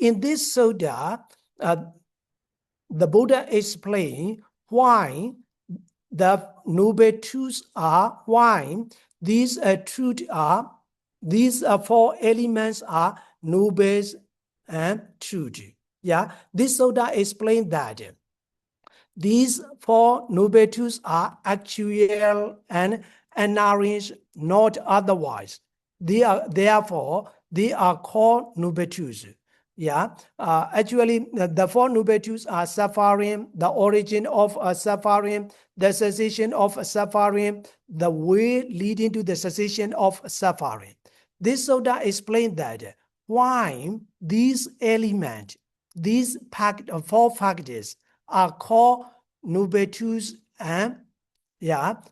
in this Sutta, the Buddha explained why the Noble Truths are, why these truths are, these four elements are noble and truth. Yeah, this Sutta explained that these Four Noble Truths are actual and unnourished, not otherwise. Therefore, they are called Noble Truths. Actually, the Four Noble Truths are suffering, the origin of suffering, the cessation of suffering, the way leading to the cessation of suffering. This Sutta explained that why these elements, these four factors, are called Noble Truths and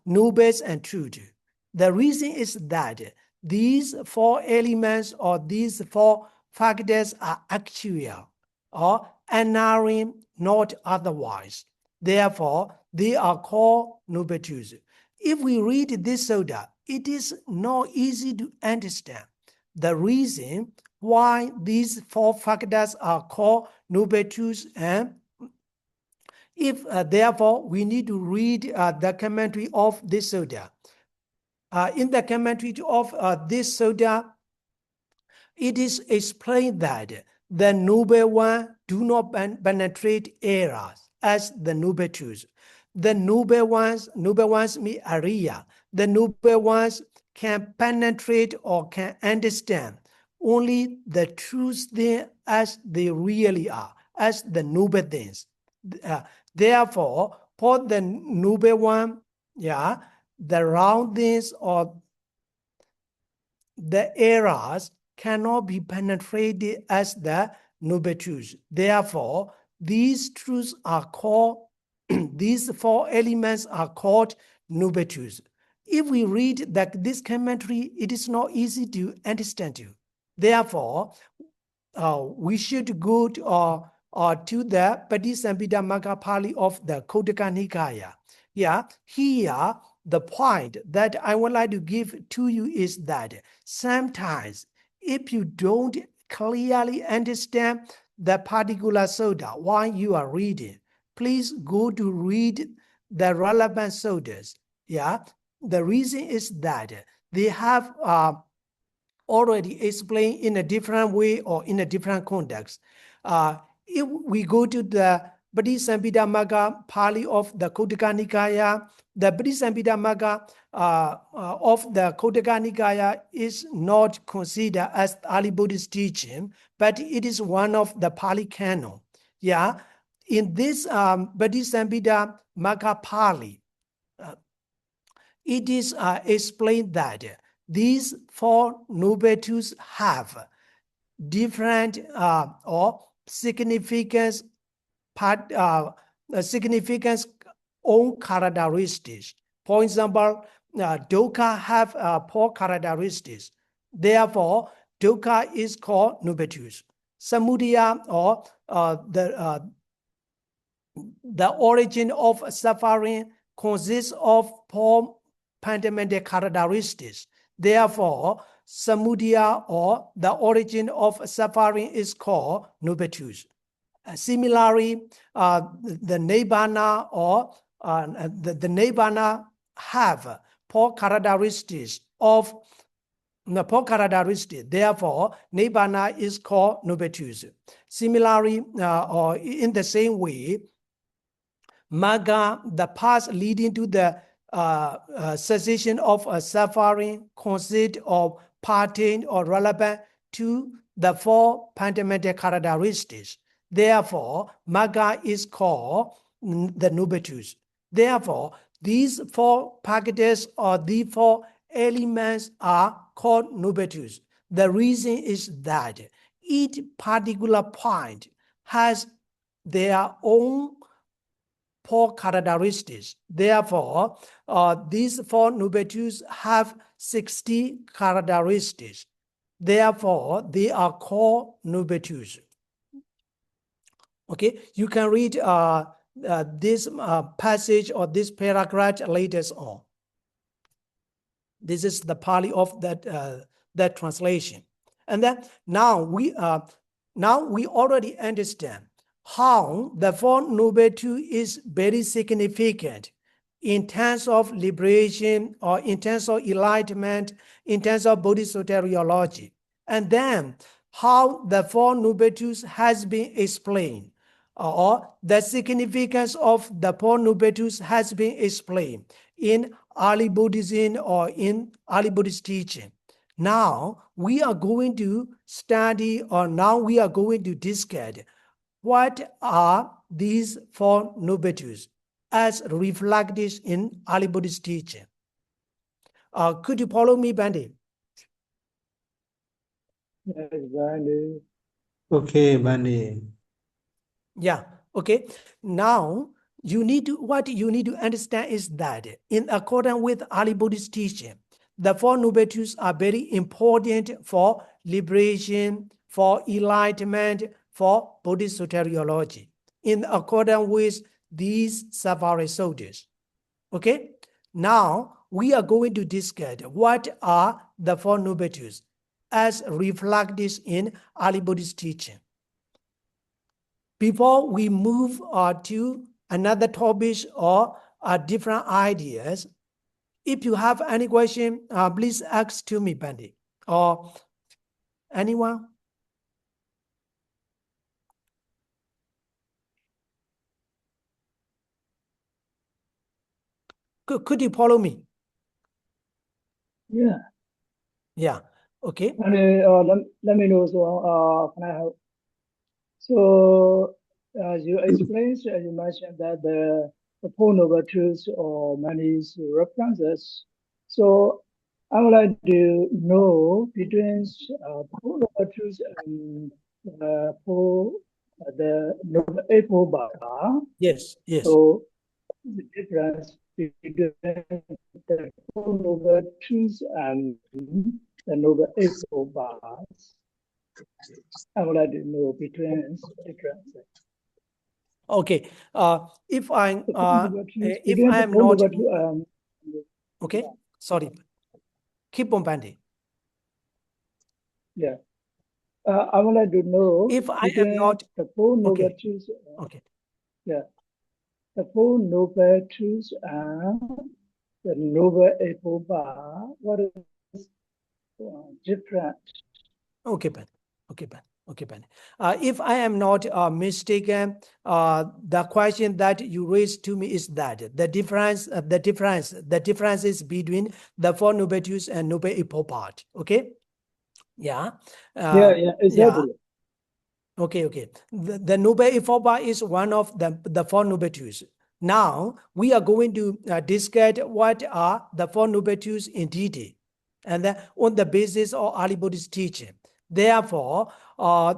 nobles and truth. The reason is that these four elements or these four factors are actual or unerring, not otherwise. Therefore, they are called Noble Truths. If we read this Sutta, it is not easy to understand the reason why these four factors are called Noble Truths, and if therefore we need to read the commentary of this Sutta. In the commentary of this Sutta, it is explained that the Noble One do not penetrate errors as the Noble Truths. The Noble Ones mean Ariya. The Noble Ones can penetrate or can understand only the truths there as they really are, as the noble things. Therefore, for the Noble One, the round things or the errors cannot be penetrated as the Noble Truths. Therefore, these truths are called, these four elements are called Noble Truths. If we read this commentary, it is not easy to understand you. Therefore, we should go to to the Patisamphita Magga Pali of the Khuddaka Nikaya. Yeah, here the point that I would like to give to you is that sometimes if you don't clearly understand the particular sutta while you are reading, please go to read the relevant suttas. Yeah, the reason is that they have already explained in a different way or in a different context. If we go to the Patisamphita Magga Pali of the Khuddaka Nikaya, the Patisamphita Magga of the Khuddaka Nikaya is not considered as early Buddhist teaching, but it is one of the Pali canon. Yeah, in this Patisamphita Magga Pali, it is explained that these four noble truths have different or significance own characteristics. For example, dukkha have four characteristics. Therefore, dukkha is called noble truth. Samudaya or the origin of suffering consists of four fundamental characteristics. Therefore, samudaya or the origin of suffering is called noble truth. Similarly, the nibbana or the nibbana have four characteristics of the four characteristics. Therefore, nibbana is called noble truth. Similarly, or in the same way, Magga, the path leading to the cessation of suffering, consists of pertain or relevant to the four fundamental characteristics. Therefore, Magga is called the noble truth. Therefore, these four packages or the four elements are called noble truth. The reason is that each particular point has their own four characteristics. Therefore, these four noble truths have 60 characteristics. Therefore, they are called noble truths. Okay, you can read this passage or this paragraph later on. This is the Pali of that translation. And then now we already understand how the Four Noble Truths is very significant in terms of liberation or in terms of enlightenment, in terms of Buddhist soteriology. And then how the Four Noble Truths has been explained, or the significance of the Four Noble Truths has been explained in early Buddhism or in early Buddhist teaching. Now we are going to study, or now we are going to discuss what are these Four Noble Truths as reflected in early Buddhist teaching. Could you follow me, Bandi? Yes, Bandi. Okay, Bandi. Yeah, okay. Now, what you need to understand is that in accordance with early Buddhist teaching, the Four Noble Truths are very important for liberation, for enlightenment, for Buddhist soteriology, in accordance with these Savari suttas. Okay? Now, we are going to discuss what are the Four Noble Truths as reflected in early Buddhist teaching. Before we move to another topic or different ideas, if you have any question, please ask to me, Bandi, or anyone. Could you follow me? Yeah. Yeah. Okay. And let me know. So, can I help? So, as you explained, you mentioned that the Four Noble Truths or many references. So, I would like to know between Four Noble Truths and the Noble Eightfold Bar. Yes. Yes. So, the difference between the Four Noble Truths and the Noble Eightfold Bars. I would like to know between difference. Okay. If I The phone number two, if between I the am phone not number two, okay, sorry. Keep on Pandey. yeah. I would like to know If I am between not the phone number okay, two, okay. yeah, the phone number two and the noble apple bar. What is different? Okay, Ben. Okay, Ben. Okay, Ben. If I am not mistaken, the question that you raised to me is that the difference is between the four nubetus and nube ipopart. Okay. Yeah. Yeah, exactly. Okay. The nube ipopa is one of the four nubetus. Now we are going to discuss what are the four nubetus in detail, and then on the basis of early Buddhist teaching. Therefore,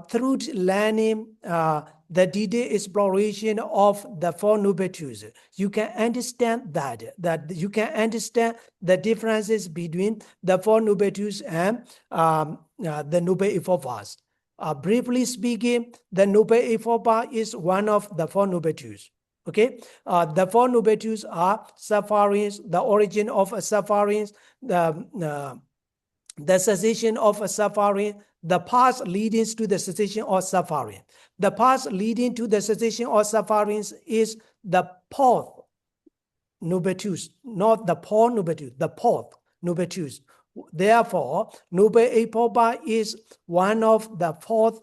through learning the detailed exploration of the four nubetus, you can understand that you can understand the differences between the four nubetus and the nube ipopas. Briefly speaking, the nube ipopa is one of the four nubetus. Okay, the four nubetus are sufferings, the origin of sufferings, the cessation of suffering, the path leading to the cessation of suffering. The path leading to the cessation of sufferings is the fourth nubetus, not the four nubetus, the fourth nubetus. Therefore, nube ipopa is one of the four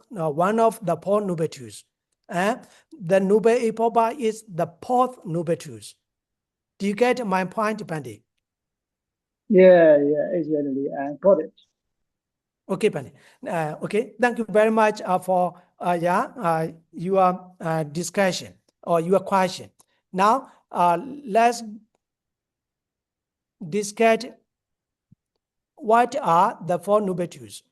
nubetus. The nube ipopa is the fourth nubetus. Do you get my point, Pandey? Yeah, exactly. I got it. Okay, Pani. Okay, thank you very much for your discussion or your question. Now, let's discuss what are the four nubetus.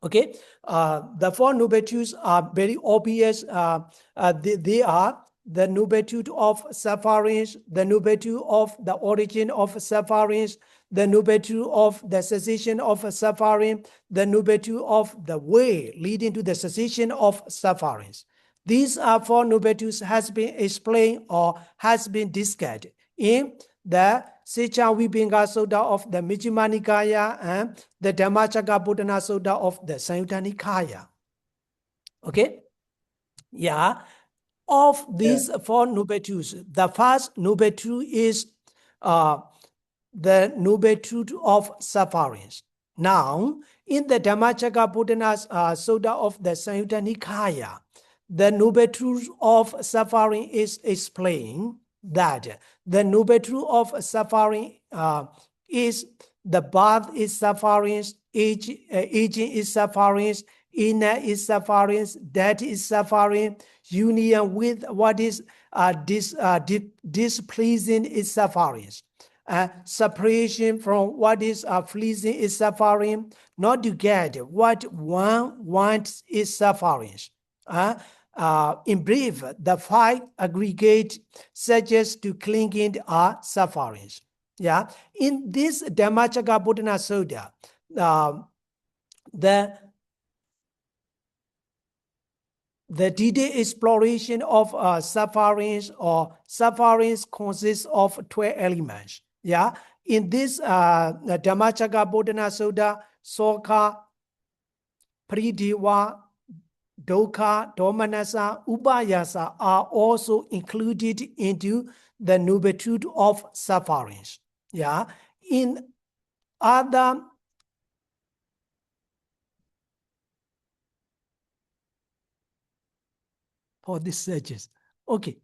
Okay, the four nubetus are very obvious. They are the nubetude of sufferings, the nubetude of the origin of sufferings, the nubetude of the cessation of suffering, the nubetude of the way leading to the cessation of sufferings. These are four nubetus has been explained or has been discussed in the Secha Vibhinga Sutta of the Majjhima Nikaya and the Dhammacakkappavattana Sutta of the Samyutta Nikaya. Okay? Yeah. Of these four nubetus, the first nubetu is the nubetude of sufferings. Now, in the Dhammacakkappavattana Sutta of the Samyutta Nikaya, the nubetude of suffering is explained that the nubetude of suffering is the birth is sufferings, aging is sufferings, inner is sufferings, death is suffering, union with what is displeasing is sufferings. Separation from what is pleasing is suffering. Not to get what one wants is sufferings. In brief, the five aggregate suggest to clinging are sufferings. Yeah. In this Dhammacakkappavattana Sutta, the detailed exploration of sufferings or sufferings consists of 12 elements. Yeah. In this Dhammacakkappavattana Sutta, Sokha, Paridewa, Dukkha, Domanassa, Upayasa are also included into the nubetude of sufferings. Yeah. In other for these searches. Okay.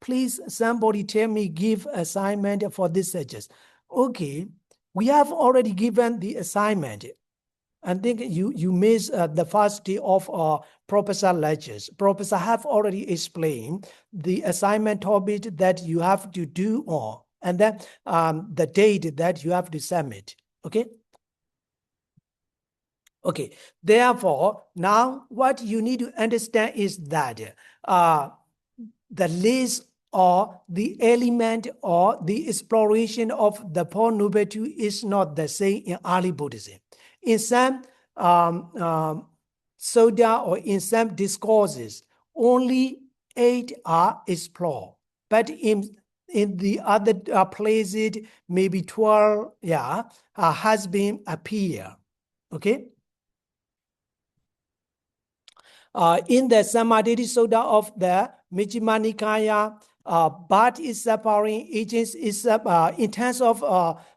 Please, somebody tell me, give assignment for these searches. Okay. We have already given the assignment. I think you missed the first day of Professor lectures. Professor have already explained the assignment topic that you have to do on, and then the date that you have to submit. Okay. Okay. Therefore, now what you need to understand is that the list or the element or the exploration of the four nubetu is not the same in early Buddhism. In some soda or in some discourses, only 8 are explored. But in the other places, maybe 12, has been appear. Okay. In the Samadhi Soda of the Majjhima Nikaya, but is suffering agents is in terms of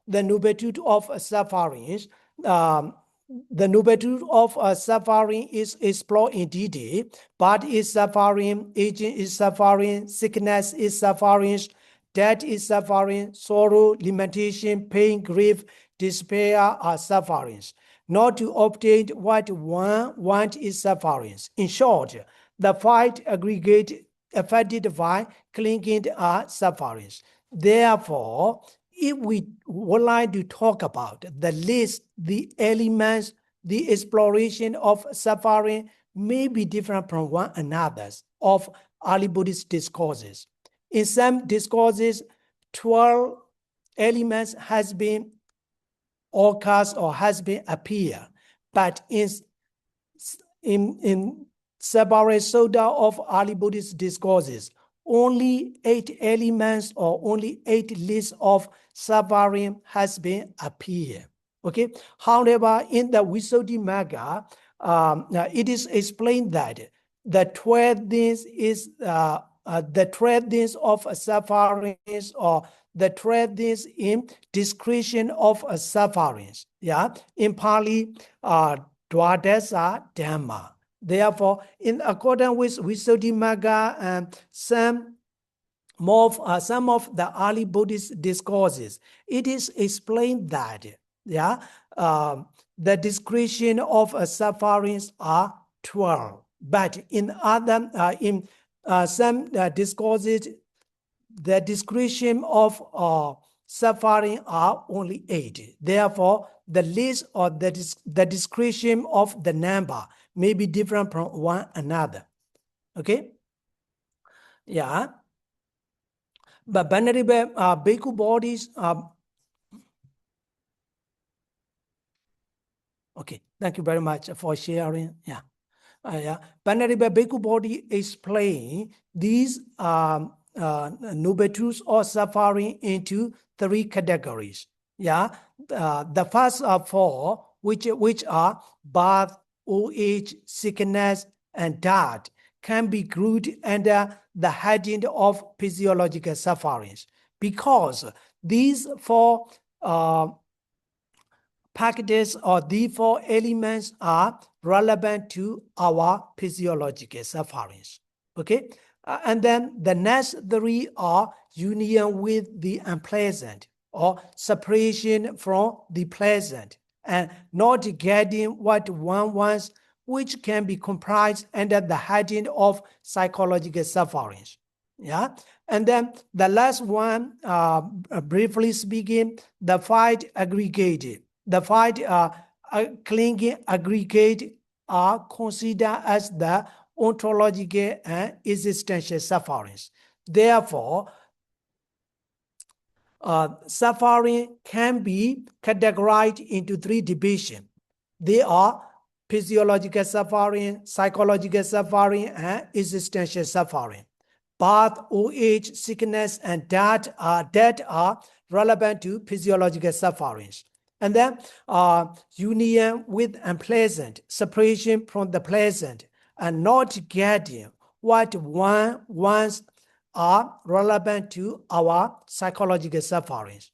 the nobilitude of sufferings. The nobilitude of suffering is explored in detail. But is suffering, aging is suffering, sickness is suffering, death is suffering, sorrow, lamentation, pain, grief, despair are sufferings. Not to obtain what one wants is sufferings. In short, the 5 aggregate affected by clinging are sufferings. Therefore, if we would like to talk about the list, the elements, the exploration of suffering may be different from one another of early Buddhist discourses. In some discourses, 12 elements has been occurs or has been appear, but in separate soda of early Buddhist discourses, only 8 elements or only 8 lists of suffering has been appear. Okay. However, in the Visuddhimagga, it is explained that the 12 things is the 12 things of sufferings or the 12 things in discretion of sufferings. Yeah. In Pali, Dwadasa Dhamma. Therefore, in accordance with Visuddhimagga, some of the early Buddhist discourses, it is explained that the discretion of sufferings are 12. But in other some discourses, the discretion of suffering are only 8. Therefore, the list or the discretion of the number may be different from one another. Okay? Yeah. But Venerable Bhikkhu bodies. Okay, thank you very much for sharing. Yeah. Venerable Bhikkhu body explain these nobilitudes or suffering into 3 categories. Yeah. The first are 4, which are birth, old age, sickness, and death, can be grouped under the heading of physiological sufferings, because these 4 packages or these 4 elements are relevant to our physiological sufferings. Okay. And then the next 3 are union with the unpleasant or separation from the pleasant and not getting what one wants, which can be comprised under the heading of psychological sufferings. Yeah. And then the last one, briefly speaking, the 5 aggregated. The 5 clinging aggregate are considered as the ontological and existential sufferings. Therefore, suffering can be categorized into 3 divisions. They are physiological suffering, psychological suffering, and existential suffering. Birth, old age, sickness, and death are relevant to physiological sufferings. And then union with unpleasant, separation from the pleasant, and not getting what one wants are relevant to our psychological sufferings.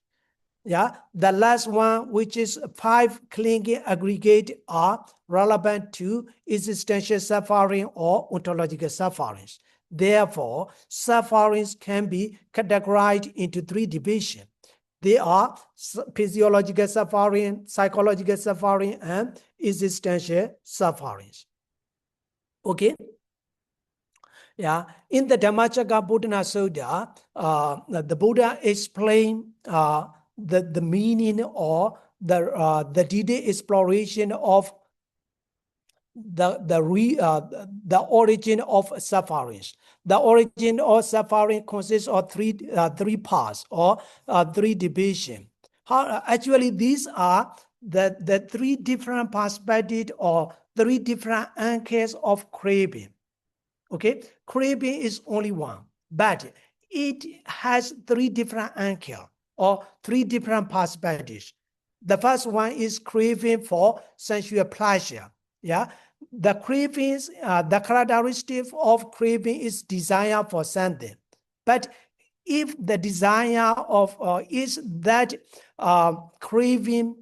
Yeah, the last one, which is 5 clinging aggregate, are relevant to existential suffering or ontological sufferings. Therefore, sufferings can be categorized into 3 divisions. They are physiological suffering, psychological suffering, and existential sufferings. Okay. Yeah. In the Dhammacakkappavattana Sutta, the Buddha explained the meaning or the detailed exploration of the origin of sufferings. The origin of suffering consists of 3 parts or 3 divisions. Actually, these are the three different perspectives or three different angles of craving. Okay, craving is only one, but it has three different angles or three different perspectives. The first one is craving for sensual pleasure. Yeah, the cravings, the characteristic of craving is desire for something. But if the desire of is that crave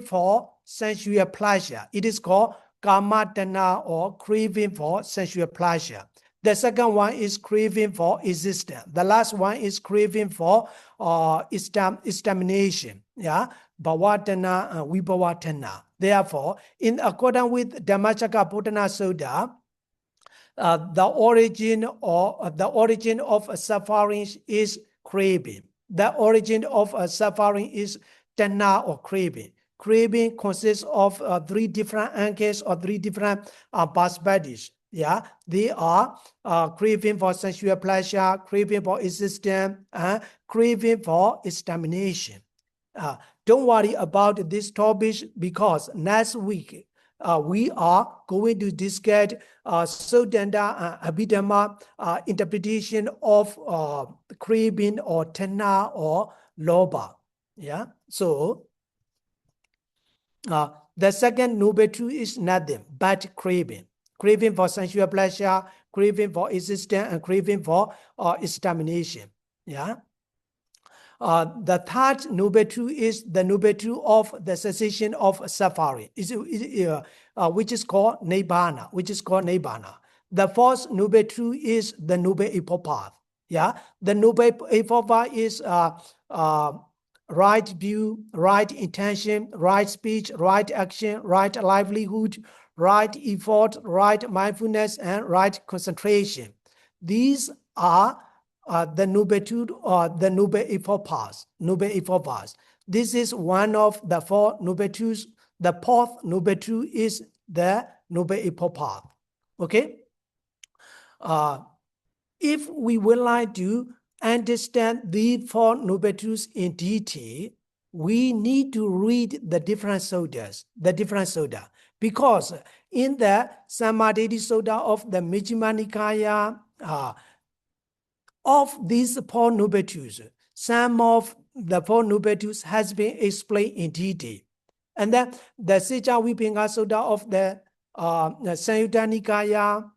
for sensual pleasure, it is called kamatana or craving for sensual pleasure. The second one is craving for existence. The last one is craving for extermination. Yeah, bhavatana and vibhavatana. Therefore, in accordance with Dhammacakkappavattana Sutta, the origin of suffering is craving. The origin of suffering is tanha or craving. Craving consists of three different angles or three different perspectives. Yeah, they are craving for sensual pleasure, craving for existence, and craving for extermination. Don't worry about this topic because next week we are going to discuss Sodanda and Abhidhamma interpretation of craving or tanha or lobha. Yeah, so the second noble truth is nothing but craving. Craving for sensual pleasure, craving for existence, and craving for extermination. Yeah. The third noble truth is the noble truth of the cessation of suffering, which is called nibbana. The fourth noble truth is the noble eightfold path. Yeah, the noble eightfold path is right view, right intention, right speech, right action, right livelihood, right effort, right mindfulness, and right concentration. These are the noble truth or the noble eightfold paths. This is one of the four noble truths. The fourth noble truth is the noble eightfold path. Okay. If we would like to understand the four noble truths in detail, we need to read the different suttas, because in the Sammaditthi Sutta of the Majjhima Nikaya, of these four noble truths, some of the four noble truths has been explained in detail. And then the Secca Vibhanga Sutta of the Samyutta Nikaya,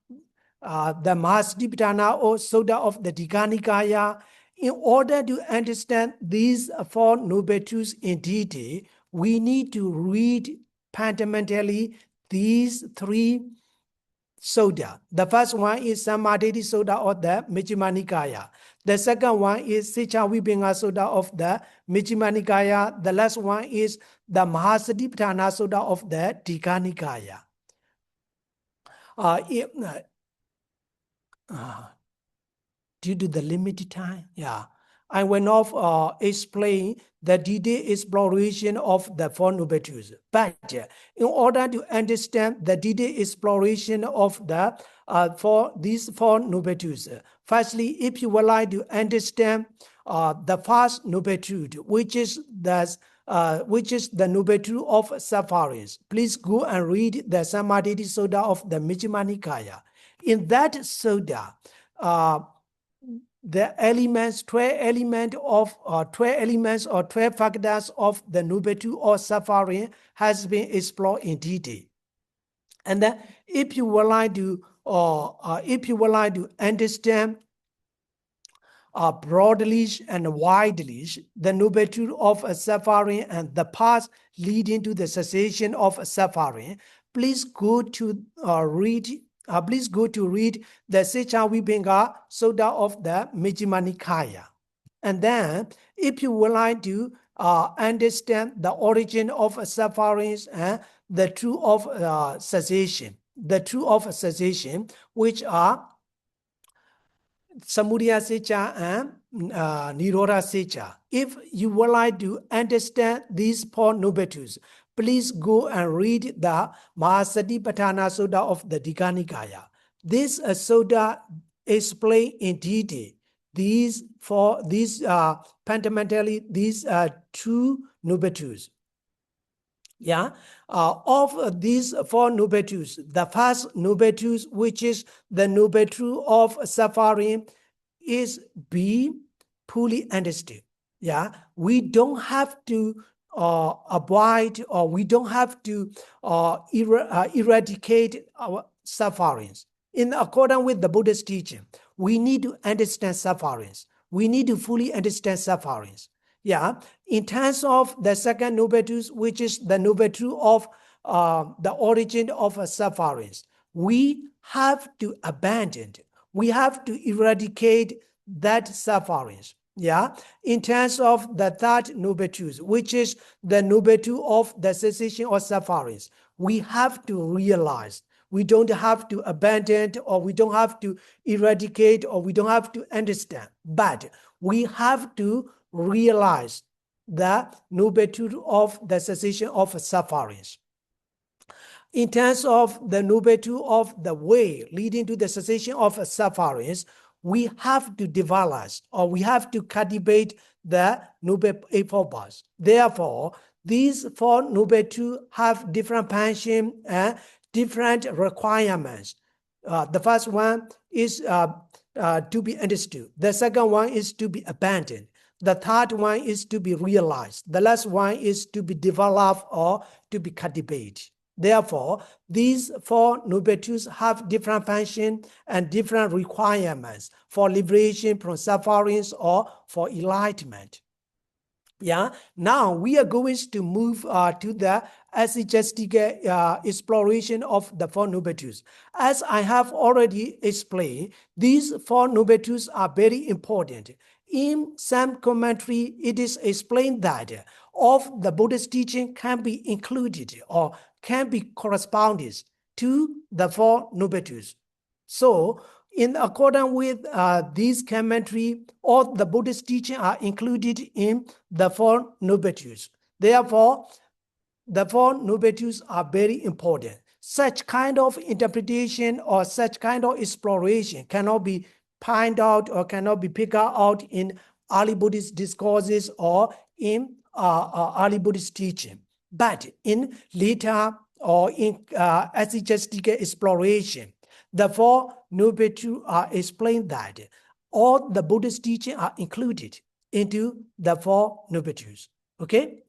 the Mahasatipatthana or Sutta of the Digha Nikaya. In order to understand these four noble truths in detail, we need to read fundamentally these three sutta. The first one is Sammaditthi Sutta of the Majjhima Nikaya. The second one is Secca Vibhanga Sutta of the Majjhima Nikaya. The last one is the Mahasatipatthana Sutta of the Digha Nikaya. Due to the limited time, I will not explain the detailed exploration of the four noble truths. But in order to understand the detailed exploration of these four noble truths, firstly, if you would like to understand the first noble truth, which is the noble truth of sufferings, please go and read the Sammaditthi Sutta of the Majjhima Nikaya. In that sutta, the 12 elements or 12 factors of the noble truth or suffering has been explored in detail. And then if you would like to understand broadly and widely the noble truth of suffering and the path leading to the cessation of suffering, please go to read the Secca Vibhanga Sutta of the Majjhima Nikaya. And then, if you would like to understand the origin of sufferings and the truth of cessation, which are Samudaya Secca and Nirodha Secca. If you would like to understand these four noble truths, please go and read the Mahasatipatthana Sutta of the Digha Nikaya. This sutta explains in detail fundamentally these two noble truths. Yeah, of these four noble truths, the first noble truth, which is the noble truth of suffering, is be fully understood. Yeah, we don't have to avoid, or we don't have to eradicate our sufferings. In accordance with the Buddha's teaching, we need to understand sufferings. We need to fully understand sufferings. Yeah, in terms of the second noble truth, which is the noble truth of the origin of sufferings, we have to abandon, we have to eradicate that sufferings. Yeah, in terms of the third noble truth, which is the noble truth of the cessation of sufferings, we have to realize, we don't have to abandon, or we don't have to eradicate, or we don't have to understand, but we have to realize the noble truth of the cessation of sufferings. In terms of the noble truth of the way leading to the cessation of sufferings, we have to develop, or we have to cultivate the noble eightfold. Therefore, these four noble truths have different passion and different requirements. The first one is to be understood. The second one is to be abandoned. The third one is to be realized. The last one is to be developed or to be cultivated. Therefore, these four noble truths have different function and different requirements for liberation from sufferings or for enlightenment. Yeah, now we are going to move to the exegetic exploration of the four noble truths. As I have already explained, these four noble truths are very important. In some commentary, it is explained that of the Buddha's teaching can be included or can be corresponded to the four noble truths. So, in accordance with these commentary, all the Buddhist teaching are included in the four noble truths. Therefore, the four noble truths are very important. Such kind of interpretation or such kind of exploration cannot be found out or cannot be picked out in early Buddhist discourses or in early Buddhist teaching. But in later or in exegetic exploration, the four noble truths are explained that all the Buddhist teaching are included into the four noble truths. Okay.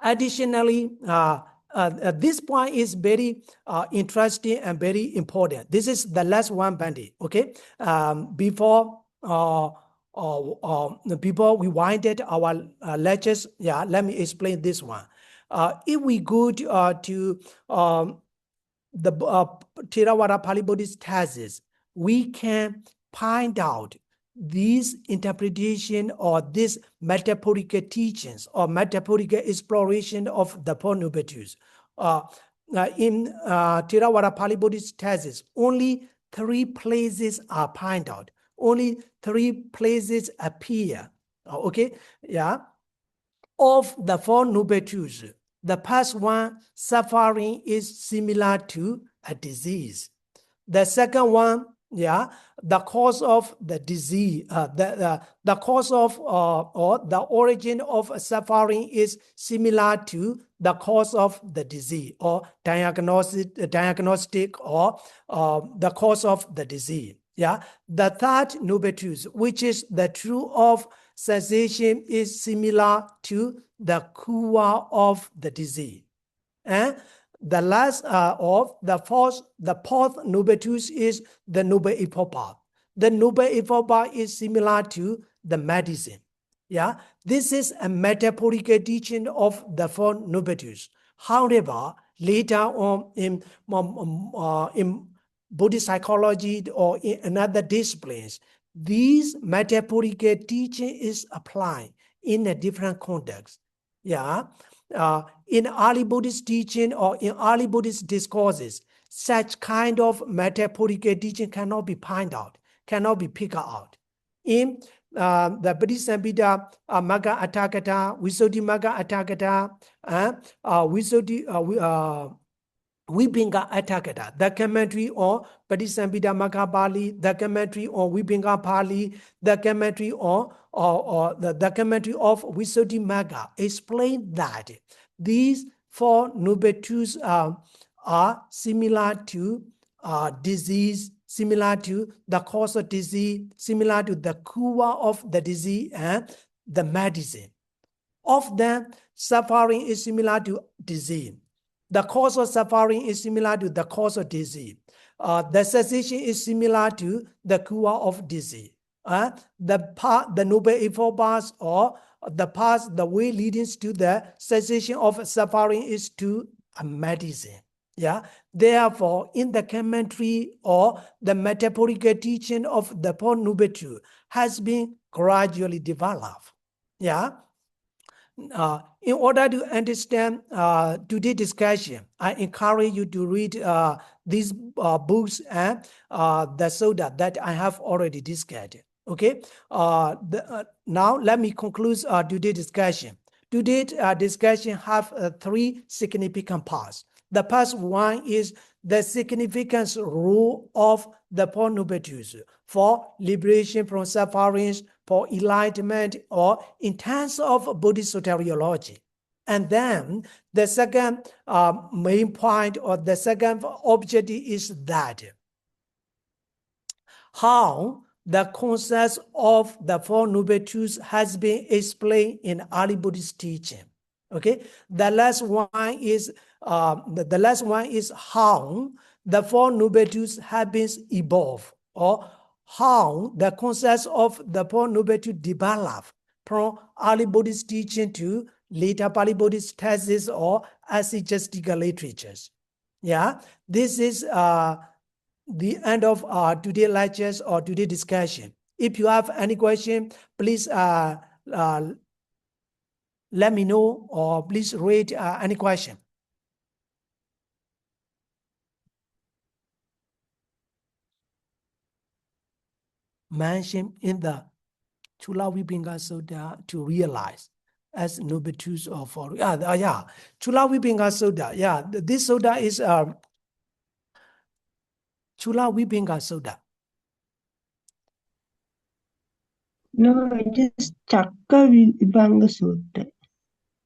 Additionally, this point is very interesting and very important. This is the last one, Bandi. Okay. Before we winded our lectures, yeah, let me explain this one. If we go to the Theravada Pali Buddhist thesis, we can find out these interpretation or this metaphorical teachings or metaphorical exploration of the four noble truths. In Theravada Pali Buddhist thesis, only 3 places are found out. Only 3 places appear. Okay, yeah. Of the four noble truths, the first one, suffering is similar to a disease. The second one, yeah, the cause of the disease, the cause of or the origin of suffering is similar to the cause of the disease or diagnostic or the cause of the disease. Yeah, the third noble truth, which is the truth of cessation, is similar to the cure of the disease. And the last of the fourth noble truth is the noble eightfold path. The noble eightfold path is similar to the medicine. Yeah, this is a metaphorical teaching of the four noble truths. However, later on in Buddhist psychology or in another disciplines, these metaphorical teaching is applied in a different context. Yeah, in early Buddhist teaching or in early Buddhist discourses, such kind of metaphorical teaching cannot be found out, cannot be picked out. In the Bodhisattva Magga Atthakatha, Visuddhi Magga Atthakatha, Vibhinga Atakata, the commentary on Padisambhida Makabali, the commentary on Vibhinga Pali, the commentary on the commentary of Visuddhimagga explain that these four nobetus are similar to disease, similar to the cause of disease, similar to the cure of the disease and the medicine. Of them, suffering is similar to disease. The cause of suffering is similar to the cause of disease. The cessation is similar to the cure of disease. The Noble Eightfold Paths or the path, the way leading to the cessation of suffering is to a medicine. Yeah. Therefore, in the commentary or the metaphorical teaching of the Four Noble Truths has been gradually developed. Yeah. In order to understand today's discussion, I encourage you to read these books and the Sutta that I have already discussed. Okay. Now let me conclude today's discussion. Today's discussion have three significant parts. The first one is the significance role of the Four Noble Truths for liberation from sufferings, for enlightenment, or in terms of Buddhist soteriology. And then the second main point or the second objective is that how the concept of the Four Noble Truths has been explained in early Buddhist teaching. Okay, the last one is how the Four Noble Truths have been evolved, or how the concepts of the Four Noble Truths develop from early Buddhist teaching to later Pali Buddhist texts or ascetical literatures. Yeah, this is the end of today's lectures or today's discussion. If you have any question, please let me know, or please read any question. Mentioned in the Chula Vibhinga Sutta to realize as Noble Truths of all. Yeah, Chula Vibhinga Sutta. Yeah, this Sutta is Chula Vibhinga Sutta. No, it is Chakka Vibhanga Sutta.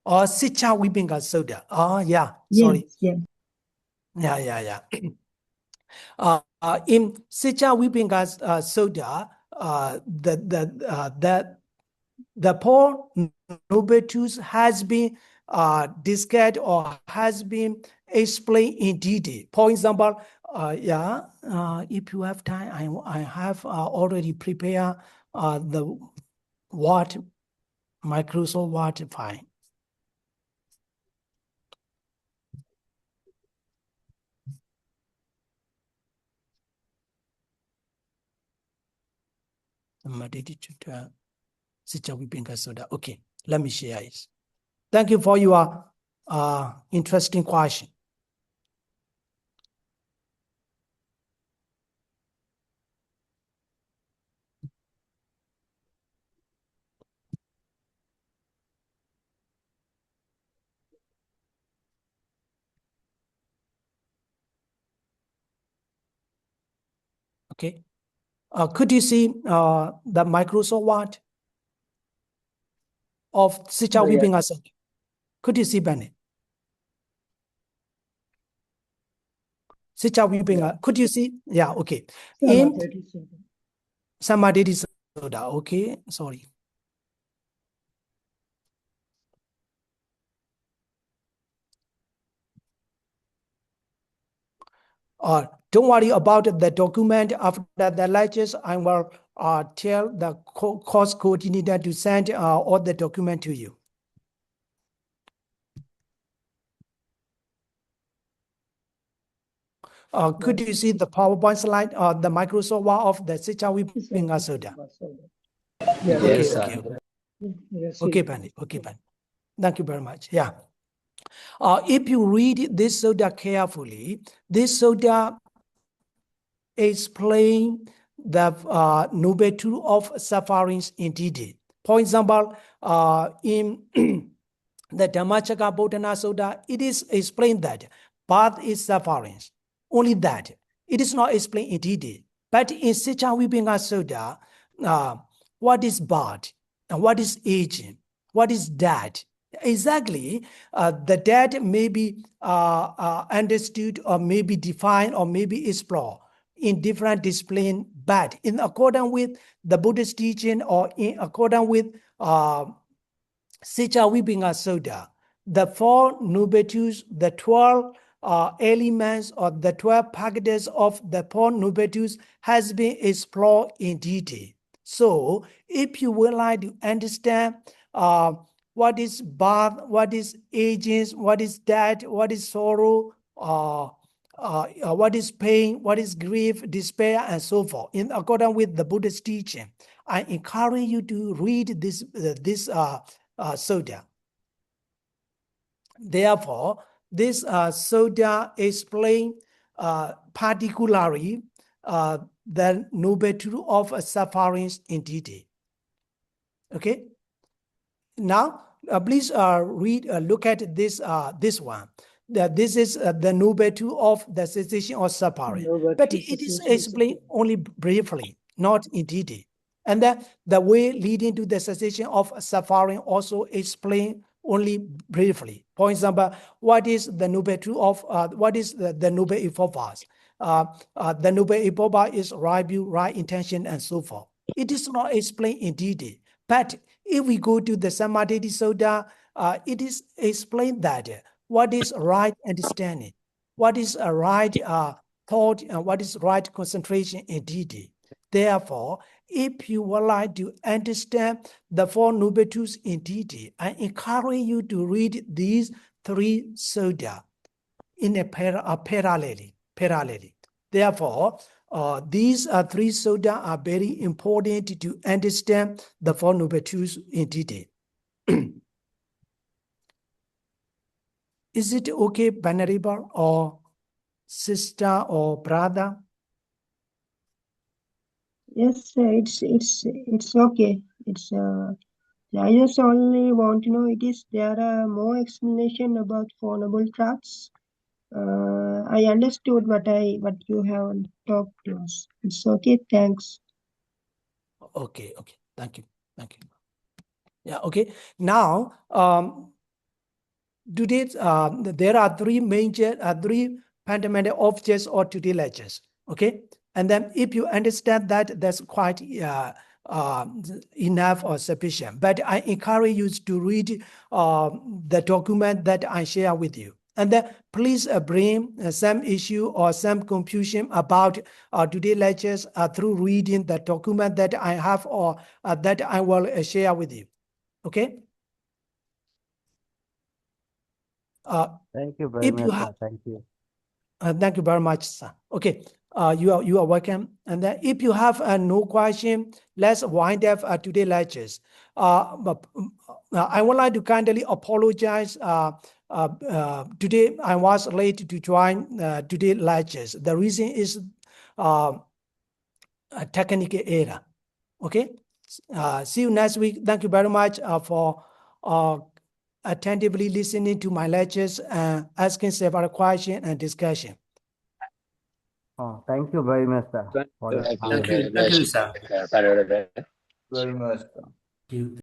Or Sicca Vibhinga Sutta. Oh, yeah, sorry. Yes. Yeah. In Sicca Vibhinga Sutta, the Four Noble Truths has been discussed or has been explained in detail. For example, if you have time, I have already prepared the Microsoft Word file. Okay, let me share it. Thank you for your interesting question. Okay. Could you see the Microsoft Word of Sicca Vibhinga Sutta? Could you see, Benny? Sicca Vibhinga, could you see? Yeah, okay. In Samadhi Sutta, okay, sorry. Don't worry about the document. After the lectures, I will tell the course coordinator to send all the document to you. Could you see the PowerPoint slide or the Microsoft Word of the Sicca Vibhinga Sutta? Yes, Okay, Penny. Thank you very much. Yeah. If you read this Sutta carefully, this Sutta explain the Noble Truth of sufferings in detail. For example, in the Dhammacakkappavattana Sutta, it is explained that birth is sufferings. Only that. It is not explained in detail. But in Secha Vibhanga Sutta, what is birth and what is aging? What is death? Exactly, the death may be understood or may be defined or may be explored in different discipline, but in accordance with the Buddhist teaching or in accordance with Secha Vibhanga Sutta, the 4 noble truths, the 12 elements or the 12 packages of the 4 noble truths has been explored in detail. So, if you would like to understand what is birth, what is aging, what is death, what is sorrow, what is pain, what is grief, despair, and so forth, in accordance with the Buddhist teaching, I encourage you to read this sutta. Therefore, this sutta explains particularly the noble truth of sufferings in detail. Okay. Now, please look at this one. This is the noble truth of the cessation of suffering. Noble But truth it is cessation of explained suffering. only briefly, not in detail. And then the way leading to the cessation of suffering also explained only briefly. For example, what is the noble truth of what is the noble epophaes? The noble epophas is right view, right intention, and so forth. It is not explained in detail. But if we go to the Samadhi Sutta, it is explained that what is right understanding, what is a right thought, and what is right concentration in detail. Therefore, if you would like to understand the 4 noble truths in detail, I encourage you to read these 3 sutta in a parallelly. Therefore, these 3 sutta are very important to understand the 4 noble truths in detail. Is it okay, Venerable or sister or brother? Yes, it's okay. It's I just only want to know there are more explanation about Four Noble Truths. I understood what you have talked to us. It's okay. Thanks. Okay. Thank you. Yeah. Okay. Now, today there are 3 major, 3 fundamental objects of today's lectures. Okay, and then if you understand that, that's quite enough or sufficient. But I encourage you to read the document that I share with you. And then please bring some issue or some confusion about today's lectures through reading the document that I have or that I will share with you. Okay. Thank you very much, sir. Thank you. Thank you very much, sir. Okay, you are welcome. And then if you have no question, let's wind up today's lectures. But I would like to kindly apologize. Today I was late to join today's lectures. The reason is a technical error. Okay. See you next week. Thank you very much for attentively listening to my lectures and asking several questions and discussion. Oh, thank you very much, sir. Thank you, sir. Very much, sir. Thank you.